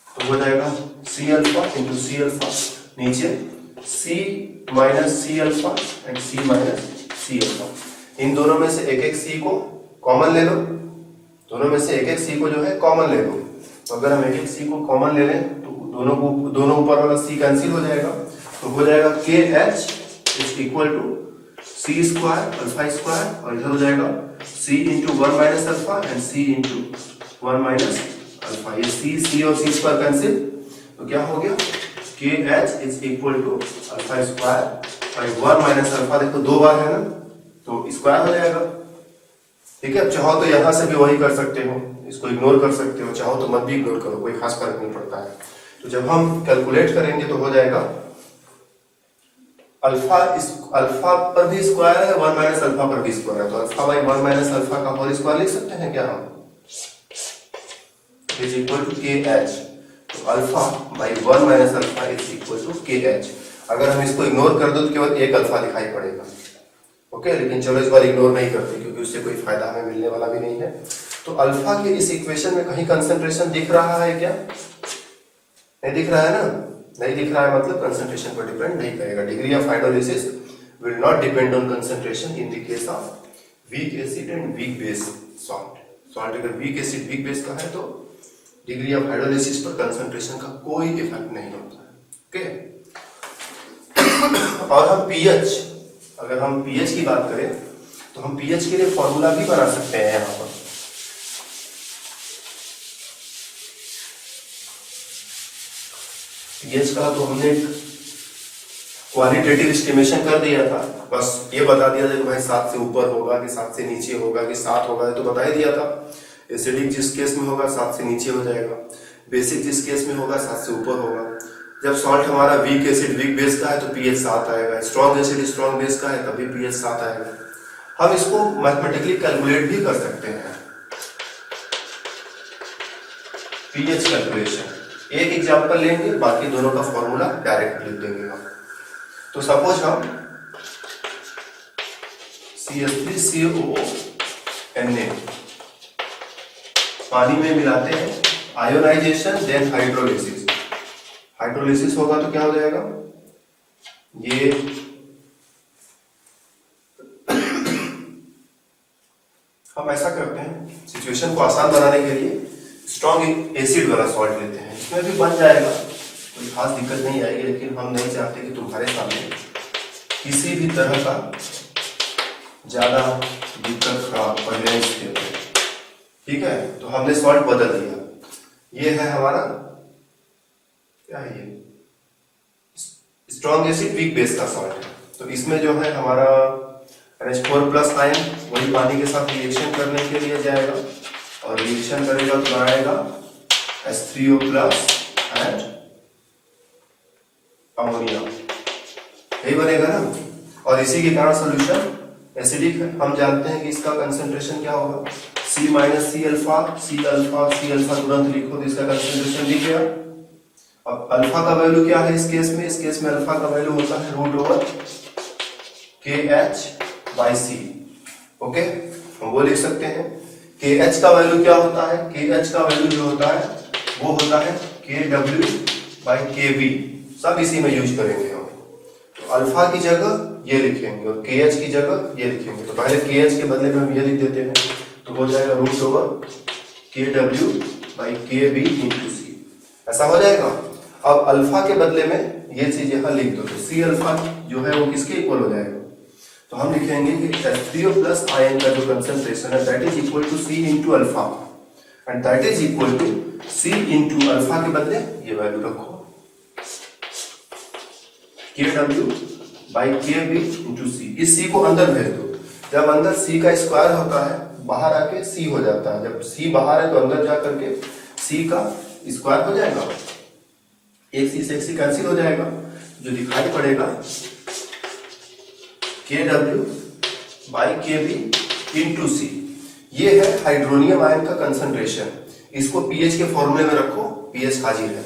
तो हो जाएगा C alpha into C alpha, नीचे C minus C alpha and C minus C alpha. इन दोनों में से एक एक C को कॉमन ले लो, दोनों में से एक एक C को जो है कॉमन ले लो। तो अगर हम एक एक C को कॉमन ले लें तो दोनों ऊपर वाला C कैंसिल हो जाएगा, तो हो जाएगा KH is equal to C square alpha square, और इधर हो जाएगा C into 1 minus alpha and C into 1 minus alpha. ये C और C स्क्वायर कैंसिल, तो क्या हो गया KH is equal to alpha square by 1 minus alpha. देखो दो बार है ना, तो स्क्वायर हो जाएगा, ठीक है। अब चाहो तो यहां से भी वही कर सकते हो, इसको इग्नोर कर सकते हो, चाहो तो मत भी इग्नोर करो, कोई खास फर्क नहीं पड़ता है। तो जब हम कैलकुलेट करेंगे तो हो जाएगा अल्फा पर भी स्क्वायर है, 1 माइनस अल्फा पर भी स्क्वायर है, तो अल्फा बाई 1 माइनस अल्फा का होल स्क्वायर लिख सकते हैं क्या हम, इज इक्वल टू KH। तो alpha by 1 minus alpha is equal to KH। अगर हम इसको इग्नोर कर दो तो केवल एक अल्फा दिखाई पड़ेगा, ओके। लेकिन चलो इस बार इग्नोर नहीं करते, क्योंकि उससे कोई फायदा हमें मिलने वाला भी नहीं है। तो अल्फा के इस इक्वेशन में कहीं कंसंट्रेशन दिख रहा है क्या? नहीं दिख रहा है ना, नहीं दिख रहा है, मतलब कंसंट्रेशन पर डिपेंड नहीं करेगा। Degree of hydrolysis will not depend on concentration in the case of weak acid and weak base salt. Salt अगर वीक एसिड वीक बेस का है तो डिग्री ऑफ हाइड्रोलिसिस पर कंसंट्रेशन का कोई इफेक्ट नहीं होता है, ओके। और हम पीएच, अगर हम पीएच की बात करें तो हम पीएच के लिए फॉर्मूला भी बना सकते हैं। यहाँ पर पीएच का तो हमने क्वालिटेटिव एस्टिमेशन कर दिया था, बस ये बता दिया था कि भाई 7 से ऊपर होगा कि 7 से नीचे होगा कि 7 होगा, तो बता ही दिया था। एसिडिक जिस केस में होगा 7 से नीचे हो जाएगा, बेसिक जिस केस में होगा 7 से ऊपर होगा। जब सॉल्ट हमारा वीक एसिड वीक बेस का है तो पीएच 7 आएगा, स्ट्रॉन्ग एसिड स्ट्रॉन्ग बेस का है तभी पीएच 7 आएगा। हम इसको मैथमेटिकली कैलकुलेट भी कर सकते हैं, पीएच कैलकुलेशन। एक एग्जांपल लेंगे, बाकी दोनों का फॉर्मूला डायरेक्ट लिख देंगे हम। तो सपोज हम CH3COO Na पानी में मिलाते हैं आयोनाइजेशन देन हाइड्रोलिसिस। हाइड्रोलिसिस होगा तो क्या हो जाएगा, ये हम ऐसा करते हैं सिचुएशन को आसान बनाने के लिए स्ट्रॉन्ग एसिड वाला सॉल्ट लेते हैं, इसमें भी बन जाएगा, कोई खास दिक्कत नहीं आएगी, लेकिन हम नहीं चाहते कि तुम्हारे सामने किसी भी तरह का ज्यादा दिक्कत खड़ा पहले इसके, ठीक है। तो हमने सॉल्ट बदल दिया, ये है हमारा क्या है, ये स्ट्रॉन्ग एसिड वीक बेस का सॉल्ट है। तो इसमें जो है हमारा NH4+ आयन वही पानी के साथ रिएक्शन करने के लिए जाएगा और रिएक्शन करेगा तो बनाएगा H3O+ एंड अमोनिया, यही बनेगा ना। और इसी के कारण सोल्यूशन एसिडिक है। हम जानते हैं कि इसका कंसंट्रेशन क्या होगा, C minus C alpha, C alpha तुरंत लिखो तो इसका कंसंट्रेशन दिख गया। अब अल्फा का वैल्यू क्या है इस केस में, इस केस में अल्फा का वैल्यू होता है √KH/C। ओके, हम वो लिख सकते हैं। KH का वैल्यू क्या होता है, KH का वैल्यू जो होता है वो होता है KW/KB, सब इसी में यूज करेंगे हम। तो अल्फा की जगह ये लिखेंगे और KH की जगह ये लिखेंगे। तो पहले KH के बदले में हम ये लिख देते हैं, तो हो जाएगा √KW/KB/C, ऐसा हो जाएगा। अब अल्फा के बदले में ये चीज यहां लिख दो, तो C अल्फा जो है वो किसके इक्वल हो जाएगा, तो हम लिखेंगे कि H3O+ आयन का जो कंसंट्रेशन है that is equal to C into alpha, and that is equal to C into alpha के बदले ये वैल्यू रखो KW/KB/C। इस C को अंदर भेज दो, जब अंदर C का स्क्वायर होता है बाहर आके C हो जाता है, जब C बाहर है तो अंदर जा करके C का स्क्वायर हो जाएगा, एक C से एक C कैंसिल हो जाएगा, जो दिखाई पड़ेगा KW/KB/C। ये है हाइड्रोनियम आयन का कंसंट्रेशन। इसको pH के फॉर्मूले में रखो, pH हाजिर है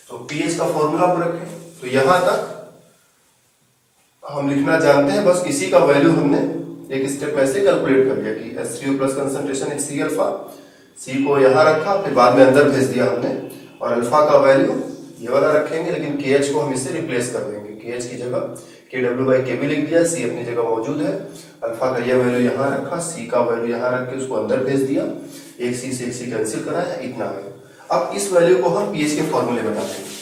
तो pH का फॉर्मूला पर रखें। तो यहां तक हम लिखना जानते हैं, बस इसी का वैल्यू हमने एक स्टेप ऐसे कैलकुलेट कर लिया कि H3O+ concentration in C alpha, C को यहां रखा, फिर बाद में अंदर भेज दिया हमने, और अल्फा का वैल्यू ये वाला रखेंगे, लेकिन KH को हम इससे रिप्लेस कर देंगे, KH की जगह KW/KB लिख दिया, C अपनी जगह मौजूद है, अल्फा का ये वैल्यू यहाँ रखा, C का वैल्यू यहाँ रख के उसको अंदर भेज दिया, एक C से एक C कैंसिल कराया, इतना है। अब इस वैल्यू को हम pH के फॉर्मूले में डालेंगे,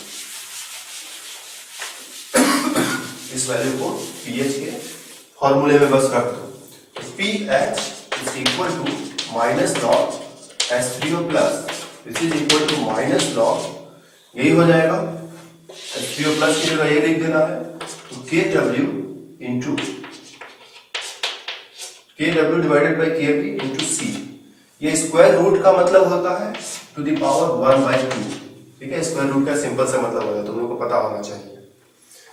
इस वैल्यू को pH के फॉर्मूले में बस रख दो। pH is equal to minus log H3O+, this is equal to minus log, यही हो जाएगा, H3O+ की जगह ये लिख देना है, तो KW/KB/C। ये स्क्वायर रूट का मतलब होता है टू द पावर 1/2, ठीक है। स्क्वायर रूट का सिंपल सा मतलब होता है, तुम लोगों को पता होना चाहिए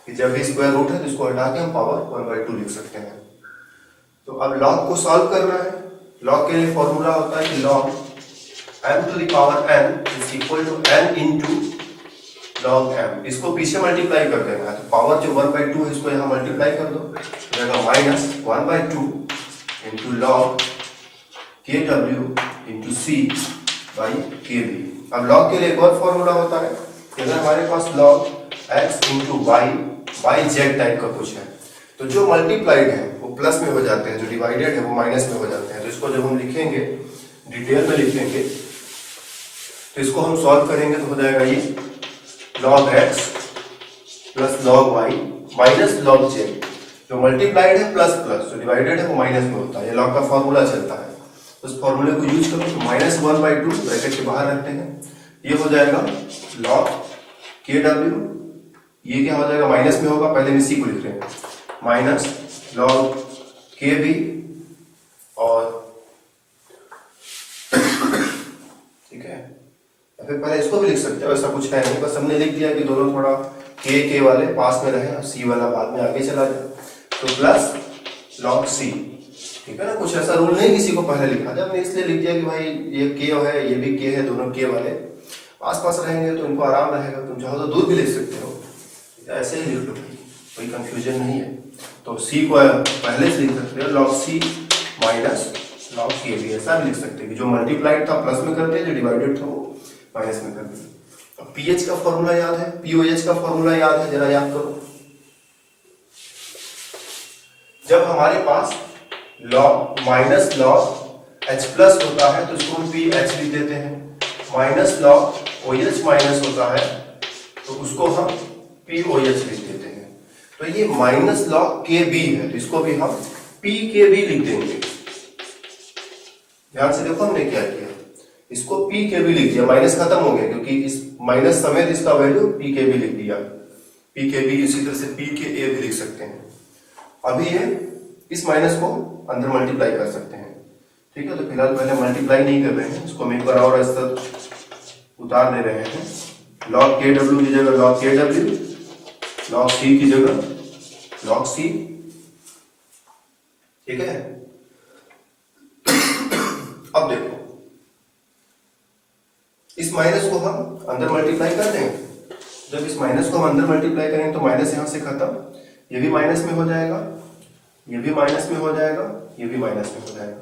कि जब भी स्क्वायर रूट है तो इसको हटा के हम पावर 1/2 लिख सकते हैं। तो अब लॉग को सॉल्व करना है। लॉग के लिए फॉर्मूला होता है कि log m to the power n is equal to n into log m। इसको पीछे मल्टीप्लाई कर देना है, तो पावर जो 1/2 है इसको यहाँ मल्टीप्लाई कर दो, जाएगा -1/2 into log KW/C/KB। अब लॉग के लिए एक और फॉर्मूला होता है कि अगर हमारे पास log x into y z type का कुछ है, तो जो मल्टीप्लाइड है वो प्लस में हो जाते हैं, जो डिवाइडेड है वो माइनस में हो जाते हैं। तो इसको जब हम लिखेंगे, डिटेल में लिखेंगे, तो इसको हम सॉल्व करेंगे तो हो जाएगा ये log x plus log y minus log z। जो मल्टीप्लाइड है प्लस प्लस, जो डिवाइडेड है वो माइनस में होता है, ये लॉग का फॉर्मूला चलता है। उस फॉर्मूले को यूज करो तो -1/2 ब्रैकेट के बाहर रखते हैं, ये हो जाएगा log KW, ये क्या हो जाएगा, माइनस में होगा, पहले में C को लिख रहे हैं, माइनस log KB, और ठीक है, फिर पहले इसको भी लिख सकते हो, ऐसा कुछ है नहीं, बस हमने लिख दिया कि दोनों थोड़ा K वाले पास में रहे और C वाला बाद में आगे चला जाए, तो प्लस log C, ठीक है ना। कुछ ऐसा रूल नहीं किसी को पहले लिखा था, हमने इसलिए लिख दिया कि भाई ये K है, ये भी K है, दोनों K वाले आस पास रहेंगे तो इनको आराम रहेगा। तुम चाहो तो दूर भी लिख सकते हो, ऐसे ही लिख लो, कोई कंफ्यूजन नहीं है। तो C को पहले से लिख सकते हो log C minus log KB, ऐसा भी लिख सकते हैं कि जो मल्टीप्लाइड था प्लस में करते हैं, जो डिवाइडेड था वो माइनस में कर दिया। अब पीएच का फॉर्मूला याद है, पीओएच का फॉर्मूला याद है, जरा याद करो। जब हमारे पास log minus log H plus होता है तो इसको हम पी एच लिख देते हैं, minus log O H minus होता है तो उसको हम पी ओ एच लिख देते हैं। तो ये माइनस लॉग के बी है तो इसको भी हम पी के बी लिख देंगे। ध्यान से देखो हमने क्या किया, इसको पी के बी लिख दिया, माइनस खत्म हो गया क्योंकि इस माइनस समेत इसका वैल्यू पी के बी लिख दिया। पी के बी इसी तरह से पी के ए भी लिख सकते हैं। अभी ये इस माइनस को अंदर मल्टीप्लाई कर सकते हैं, ठीक है। तो फिलहाल पहले मल्टीप्लाई नहीं कर रहे हैं, इसको हम एक बार और ऐसा उतार दे रहे हैं। लॉग के डब्ल्यू की जगह log K W, log c की जगह लॉग सी, ठीक है। अब देखो इस माइनस को हम अंदर मल्टीप्लाई कर देंगे। जब इस माइनस को हम अंदर मल्टीप्लाई करेंगे तो माइनस यहां से खत्म, ये भी माइनस में हो जाएगा, ये भी माइनस में हो जाएगा, ये भी माइनस में हो जाएगा।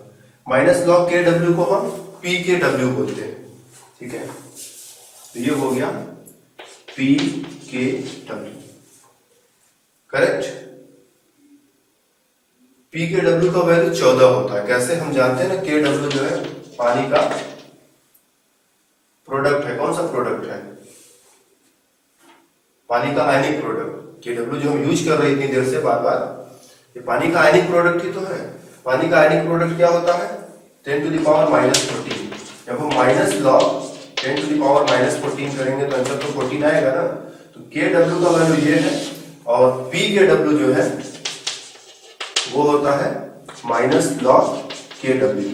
माइनस लॉग के डब्ल्यू को हम पी के डब्ल्यू बोलते हैं, ठीक है। तो ये हो गया पी के डब्ल्यू, करेक्ट। पी के डब्ल्यू का वैल्यू 14 होता है। कैसे हम जानते हैं ना, के डब्ल्यू जो है पानी का प्रोडक्ट है। कौन सा प्रोडक्ट है? पानी का आयनिक प्रोडक्ट। के डब्ल्यू जो हम यूज कर रहे हैं इतनी देर से बार बार, ये पानी का आयनिक प्रोडक्ट ही तो है। पानी का आयनिक प्रोडक्ट क्या होता है? 10 टू द पावर -14। जब हम minus log 10 to the power -14 करेंगे तो आंसर तो 14 आएगा ना। तो के डब्ल्यू का वैल्यू ये है और पी के डब्ल्यू जो है वो होता है माइनस लॉग के डब्ल्यू,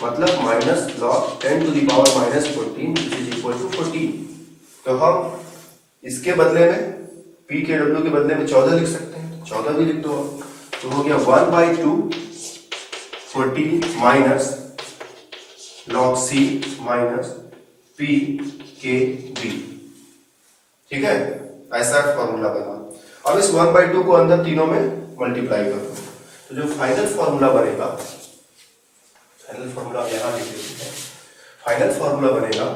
मतलब minus log 10 to the power -14 is equal to 14। तो हम इसके बदले में पी के डब्ल्यू के बदले में 14 लिख सकते हैं, 14 भी लिख दो। तो हो गया 1/2 14 minus log c minus P के बी, ठीक है। ऐसा फॉर्मूला बना। अब इस 1/2 को अंदर तीनों में मल्टीप्लाई कर दो, तो जो फाइनल फॉर्मूला बनेगा, फाइनल फॉर्मूला यहां लिख देते हैं। फाइनल फॉर्मूला बनेगा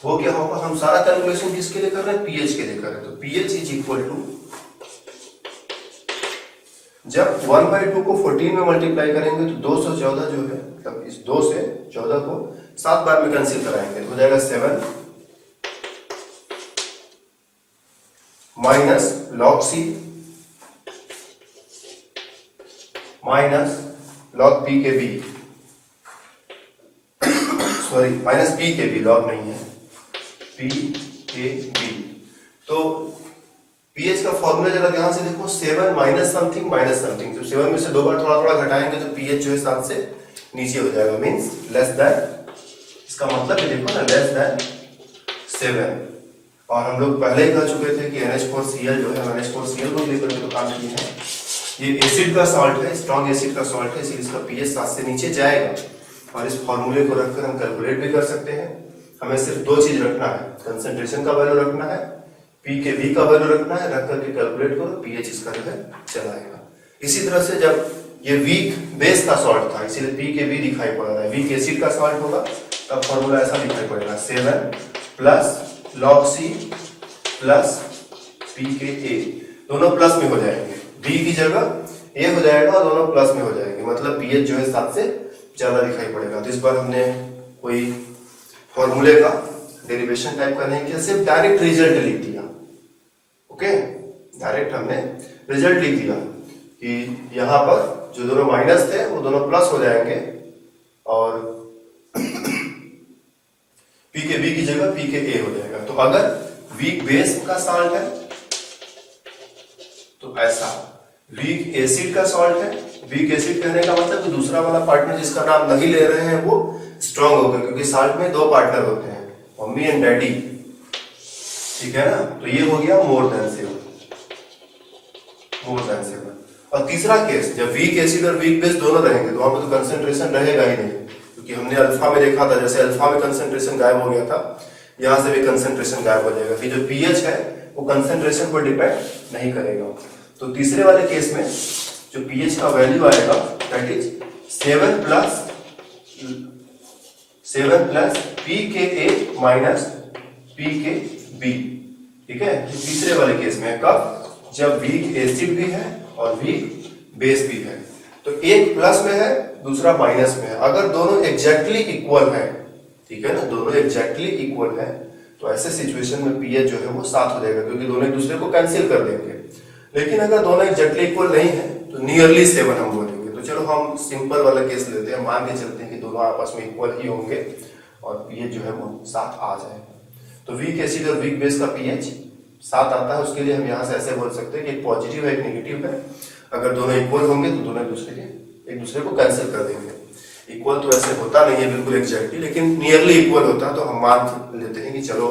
वो क्या होगा, हम सारा कैलकुलेशन किसके लिए कर रहे हैं? पीएच के लिए कर रहे हैं। तो पीएच इज इक्वल टू, जब 1/2 को 14 में मल्टीप्लाई करेंगे तो 214 जो है, मतलब इस 2 से 14 को 7 बार में कैंसिल कराएंगे तो हो जाएगा 7 minus log c minus log P के बी, सॉरी माइनस पी के बी, लॉग नहीं है, पी के बी। तो पीएच का फॉर्मूला जरा ध्यान से देखो, 7 माइनस समथिंग माइनस समथिंग। तो 7 में से 2 बार थोड़ा थोड़ा घटाएंगे तो पीएच जो है 7 से नीचे हो जाएगा, मींस लेस देन। इसका मतलब ये देखो ना, लेस देन 7। और हम लोग पहले ही कह चुके थे कि NH4Cl जो है, NH4Cl को लेकर तो काम किए हैं। ये एसिड का सॉल्ट है, स्ट्रॉन्ग एसिड का सॉल्ट है, इसलिए इसका पीएच 7 से नीचे जाएगा। और इस फॉर्मूले को रखकर हम कैलकुलेट भी कर सकते हैं। हमें सिर्फ 2 चीज रखना है, कंसंट्रेशन का वैल्यू रखना है, पी के बी का वैल्यू रखना है, रख करके कैलकुलेट करो, पीएच इसका जो है चला आएगा। इसी तरह से जब ये वीक बेस का सॉल्ट था, इसीलिए पी के बी दिखाई पड़ रहा है। वीक एसिड का सॉल्ट होगा तब फॉर्मूला ऐसा दिखाई पड़ेगा, 7 plus log C plus P K A, दोनों प्लस में हो जाएंगे, बी की जगह ए हो जाएगा और दोनों प्लस में हो जाएंगे, मतलब पीएच जो है 7 से ज्यादा दिखाई पड़ेगा। तो इस बार हमने कोई फॉर्मूले का डेरिवेशन टाइप का नहीं किया, सिर्फ डायरेक्ट रिजल्ट लिख दिया। ओके, डायरेक्ट हमने रिजल्ट लिख दिया कि यहां पर जो दोनों माइनस थे वो दोनों प्लस हो जाएंगे और पी के बी की जगह पी के ए हो जाएगा। तो अगर वीक बेस का सॉल्ट है तो ऐसा, वीक एसिड का सॉल्ट है, वीक एसिड कहने का मतलब कि दूसरा वाला पार्टनर जिसका नाम नहीं ले रहे हैं वो स्ट्रॉन्ग होगा, क्योंकि सॉल्ट में 2 पार्टनर होते हैं, मम्मी एंड डैडी, ठीक है ना। तो ये हो गया मोर देन 7, मोर देन 7। और तीसरा केस, जब वीक एसिड और वीक बेस दोनों रहेंगे तो वहां पर तो कंसंट्रेशन रहेगा ही नहीं, क्योंकि हमने अल्फा में देखा था, जैसे अल्फा में कंसंट्रेशन गायब हो गया था, यहां से भी कंसंट्रेशन गायब हो जाएगा। फिर जो पीएच है वो कंसंट्रेशन पर डिपेंड नहीं करेगा। तो तीसरे वाले केस में जो पीएच का वैल्यू आएगा that is 7 plus 7 plus P K A minus P के बी। ठीक है, तीसरे वाले केस में कब, जब वीक एसिड भी है और वीक बेस भी है। तो एक प्लस में है दूसरा माइनस में है, अगर दोनों एग्जैक्टली इक्वल है, ठीक है ना, दोनों एग्जैक्टली इक्वल है, तो ऐसे सिचुएशन में पीएच जो है वो 7 हो जाएगा, क्योंकि दोनों एक दूसरे को कैंसिल कर देंगे। लेकिन अगर दोनों एग्जैक्टली इक्वल नहीं है तो नियरली 7 हम बोलेंगे। तो चलो हम सिंपल वाला केस लेते हैं, मान के चलते हैं कि दोनों आपस में इक्वल ही होंगे और पीएच जो है वो 7 आ जाएगा। तो वीक एसिड और वीक बेस का पीएच 7 आता है। उसके लिए हम यहाँ से ऐसे बोल सकते हैं कि एक पॉजिटिव है एक नेगेटिव है। अगर दोनों इक्वल होंगे तो दोनों एक दूसरे को कैंसिल कर देंगे। इक्वल तो ऐसे होता नहीं है बिल्कुल एग्जैक्टली, लेकिन नियरली इक्वल होता है, तो हम मान लेते हैं कि चलो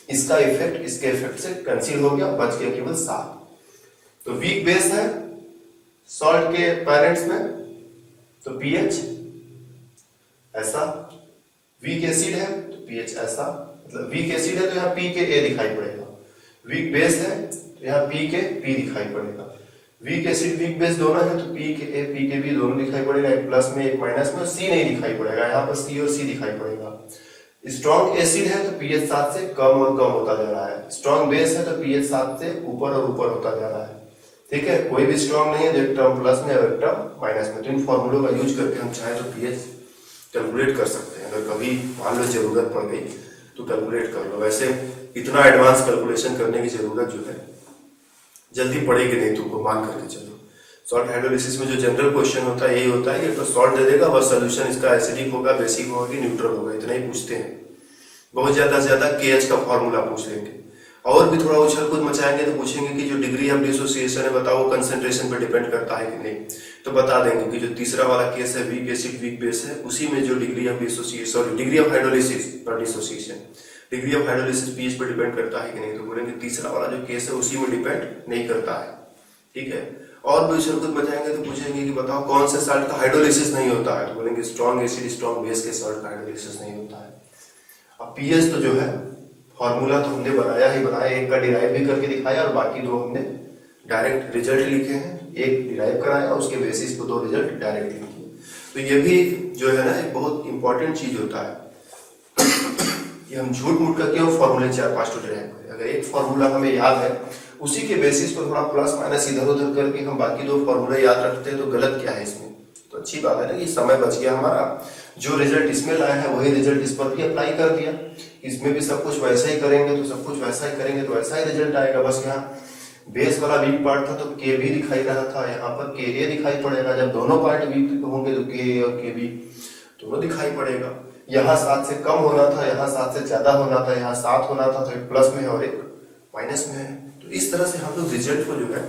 इसका इफेक्ट इसके इफेक्ट से कैंसिल हो गया, बच गया केवल 7। तो वीक बेस है सॉल्ट के पेरेंट्स में, तो पीएच ऐसा। वीक एसिड है तो पीएच ऐसा, मतलब वीक एसिड है तो यहाँ पी के ए दिखाई पड़ेगा, वीक बेस है तो यहाँ पी के पी दिखाई पड़ेगा। वीक एसिड वीक बेस दोनों है तो पी के ए पी के बी दोनों दिखाई पड़ेगा, एक प्लस में एक माइनस में, और सी नहीं दिखाई पड़ेगा, यहाँ पर सी और सी दिखाई पड़ेगा। स्ट्रॉन्ग एसिड है तो पीएच 7 से कम और कम होता जा रहा है, स्ट्रॉन्ग बेस है तो पीएच 7 से ऊपर और ऊपर होता जा रहा है। ठीक है, कोई भी स्ट्रॉन्ग नहीं है, एक टर्म प्लस में और एक टर्म माइनस में। तो इन फॉर्मूलों का यूज करके हम चाहे तो पीएच कैलकुलेट कर सकते हैं, अगर कभी मान लो जरूरत पड़ गई तो कैलकुलेट कर लो। वैसे इतना एडवांस कैलकुलेशन करने की जरूरत जो है जल्दी पड़ेगी नहीं तुमको, मान करके चलो। सॉल्ट हाइड्रोलिसिस में जो जनरल क्वेश्चन होता है यही होता है कि तो सॉल्ट दे देगा, बस सोल्यूशन इसका एसिडिक होगा, बेसिक होगा कि न्यूट्रल होगा, इतना ही पूछते हैं। बहुत ज्यादा से ज्यादा KH का फॉर्मूला पूछ लेंगे, और भी थोड़ा उछल कूद मचाएंगे तो पूछेंगे कि जो डिग्री ऑफ डिसोसिएशन है बताओ कंसंट्रेशन पर डिपेंड करता है कि नहीं, तो बता देंगे कि जो तीसरा वाला केस है वीक एसिड वीक बेस है, उसी में जो degree of dissociation, sorry degree of hydrolysis और dissociation, degree of hydrolysis pH पर डिपेंड करता है कि नहीं, तो बोलेंगे तीसरा वाला जो केस है उसी में डिपेंड नहीं करता है। ठीक है, और भी उछल कूद मचाएंगे तो पूछेंगे कि बताओ कौन से साल्ट का हाइड्रोलिसिस नहीं होता है, तो बोलेंगे स्ट्रॉन्ग एसिड स्ट्रॉन्ग बेस के साल्ट का हाइड्रोलिसिस नहीं होता है। अब पीएच तो जो है फॉर्मूला तो हमने बनाया ही बनाया, एक का डिराइव भी करके दिखाया और बाकी दो हमने डायरेक्ट रिजल्ट लिखे हैं, एक डिराइव कराया उसके बेसिस पे 2 रिजल्ट डायरेक्ट लिखे। तो ये भी जो है ना एक बहुत इंपॉर्टेंट चीज होता है कि हम झूठ मूठ का क्यों फॉर्मूले 4-5 तो डिराइव करें। अगर एक फॉर्मूला हमें याद है उसी के बेसिस पर थोड़ा प्लस माइनस इधर उधर करके हम बाकी 2 फॉर्मूले याद रखते हैं, तो गलत क्या है इसमें? तो अच्छी बात है ना कि समय बच गया हमारा, जो रिजल्ट इसमें लाया है वही रिजल्ट इस पर भी अप्लाई कर दिया, इसमें भी सब कुछ वैसा ही करेंगे तो सब कुछ वैसा ही करेंगे तो वैसा ही रिजल्ट आएगा। बस यहाँ बेस वाला वीक पार्ट था तो के भी दिखाई रहा था, यहाँ पर के ए दिखाई पड़ेगा। जब दोनों पार्ट वीक होंगे तो के ए और के बी दोनों दिखाई पड़ेगा। यहाँ 7 से कम होना था, यहाँ 7 से ज्यादा होना था, यहाँ 7 होना था, तो एक प्लस में है और एक माइनस में है। तो इस तरह से हम लोग रिजल्ट को जो है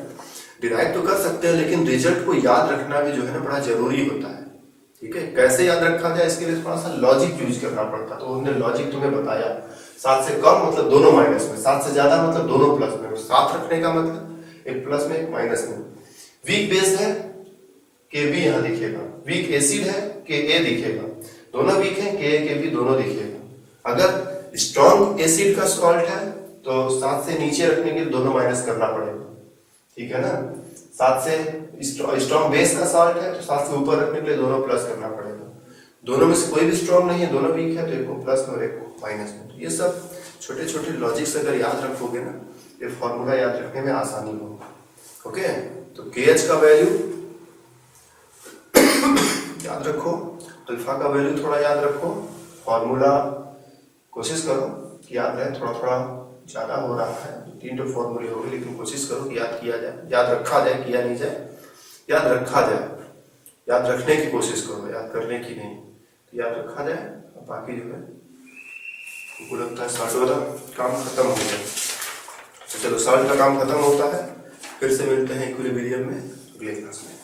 डिराइव तो कर सकते हैं, लेकिन रिजल्ट को याद रखना भी जो है ना बड़ा जरूरी होता है। ठीक है, कैसे याद रखा जाए इसके लिए थोड़ा सा लॉजिक यूज करना पड़ता, तो उन्होंने लॉजिक तुम्हें बताया। 7 से कम मतलब दोनों माइनस में, 7 से ज्यादा मतलब दोनों प्लस में। 7 रखने का मतलब एक प्लस में एक माइनस में। वीक बेस है के बी यहाँ दिखेगा, वीक एसिड है के ए दिखेगा, दोनों वीक है के ए के बी दोनों दिखेगा। अगर स्ट्रॉन्ग एसिड का सॉल्ट है तो 7 से नीचे रखने के लिए दोनों माइनस करना पड़ेगा। ठीक है ना, 7 से स्ट्रॉन्ग बेस का सॉल्ट है तो 7 से ऊपर रखने के लिए दोनों प्लस करना पड़ेगा। दोनों में से कोई भी स्ट्रॉन्ग नहीं है, दोनों वीक है, तो एक को प्लस में और एक को माइनस में। तो ये सब छोटे छोटे लॉजिक्स अगर याद रखोगे ना, ये फॉर्मूला याद रखने में आसानी होगा। ओके, तो KH का वैल्यू याद रखो, अल्फा का वैल्यू थोड़ा याद रखो, फॉर्मूला कोशिश करो कि याद रहे। थोड़ा थोड़ा ज्यादा हो रहा है, 3 फॉर्मूले हो गए, लेकिन कोशिश करो कि याद किया जाए, याद रखा जाए, किया नहीं जाए, याद रखा जाए। याद रखने की कोशिश करो, याद करने की नहीं। तो याद रखा जाए, बाकी जो है हमको लगता है सॉल्ट वाला काम खत्म हो गया। तो चलो सॉल्ट का काम खत्म होता है, फिर से मिलते हैं इक्विलिब्रियम में अगले क्लास में।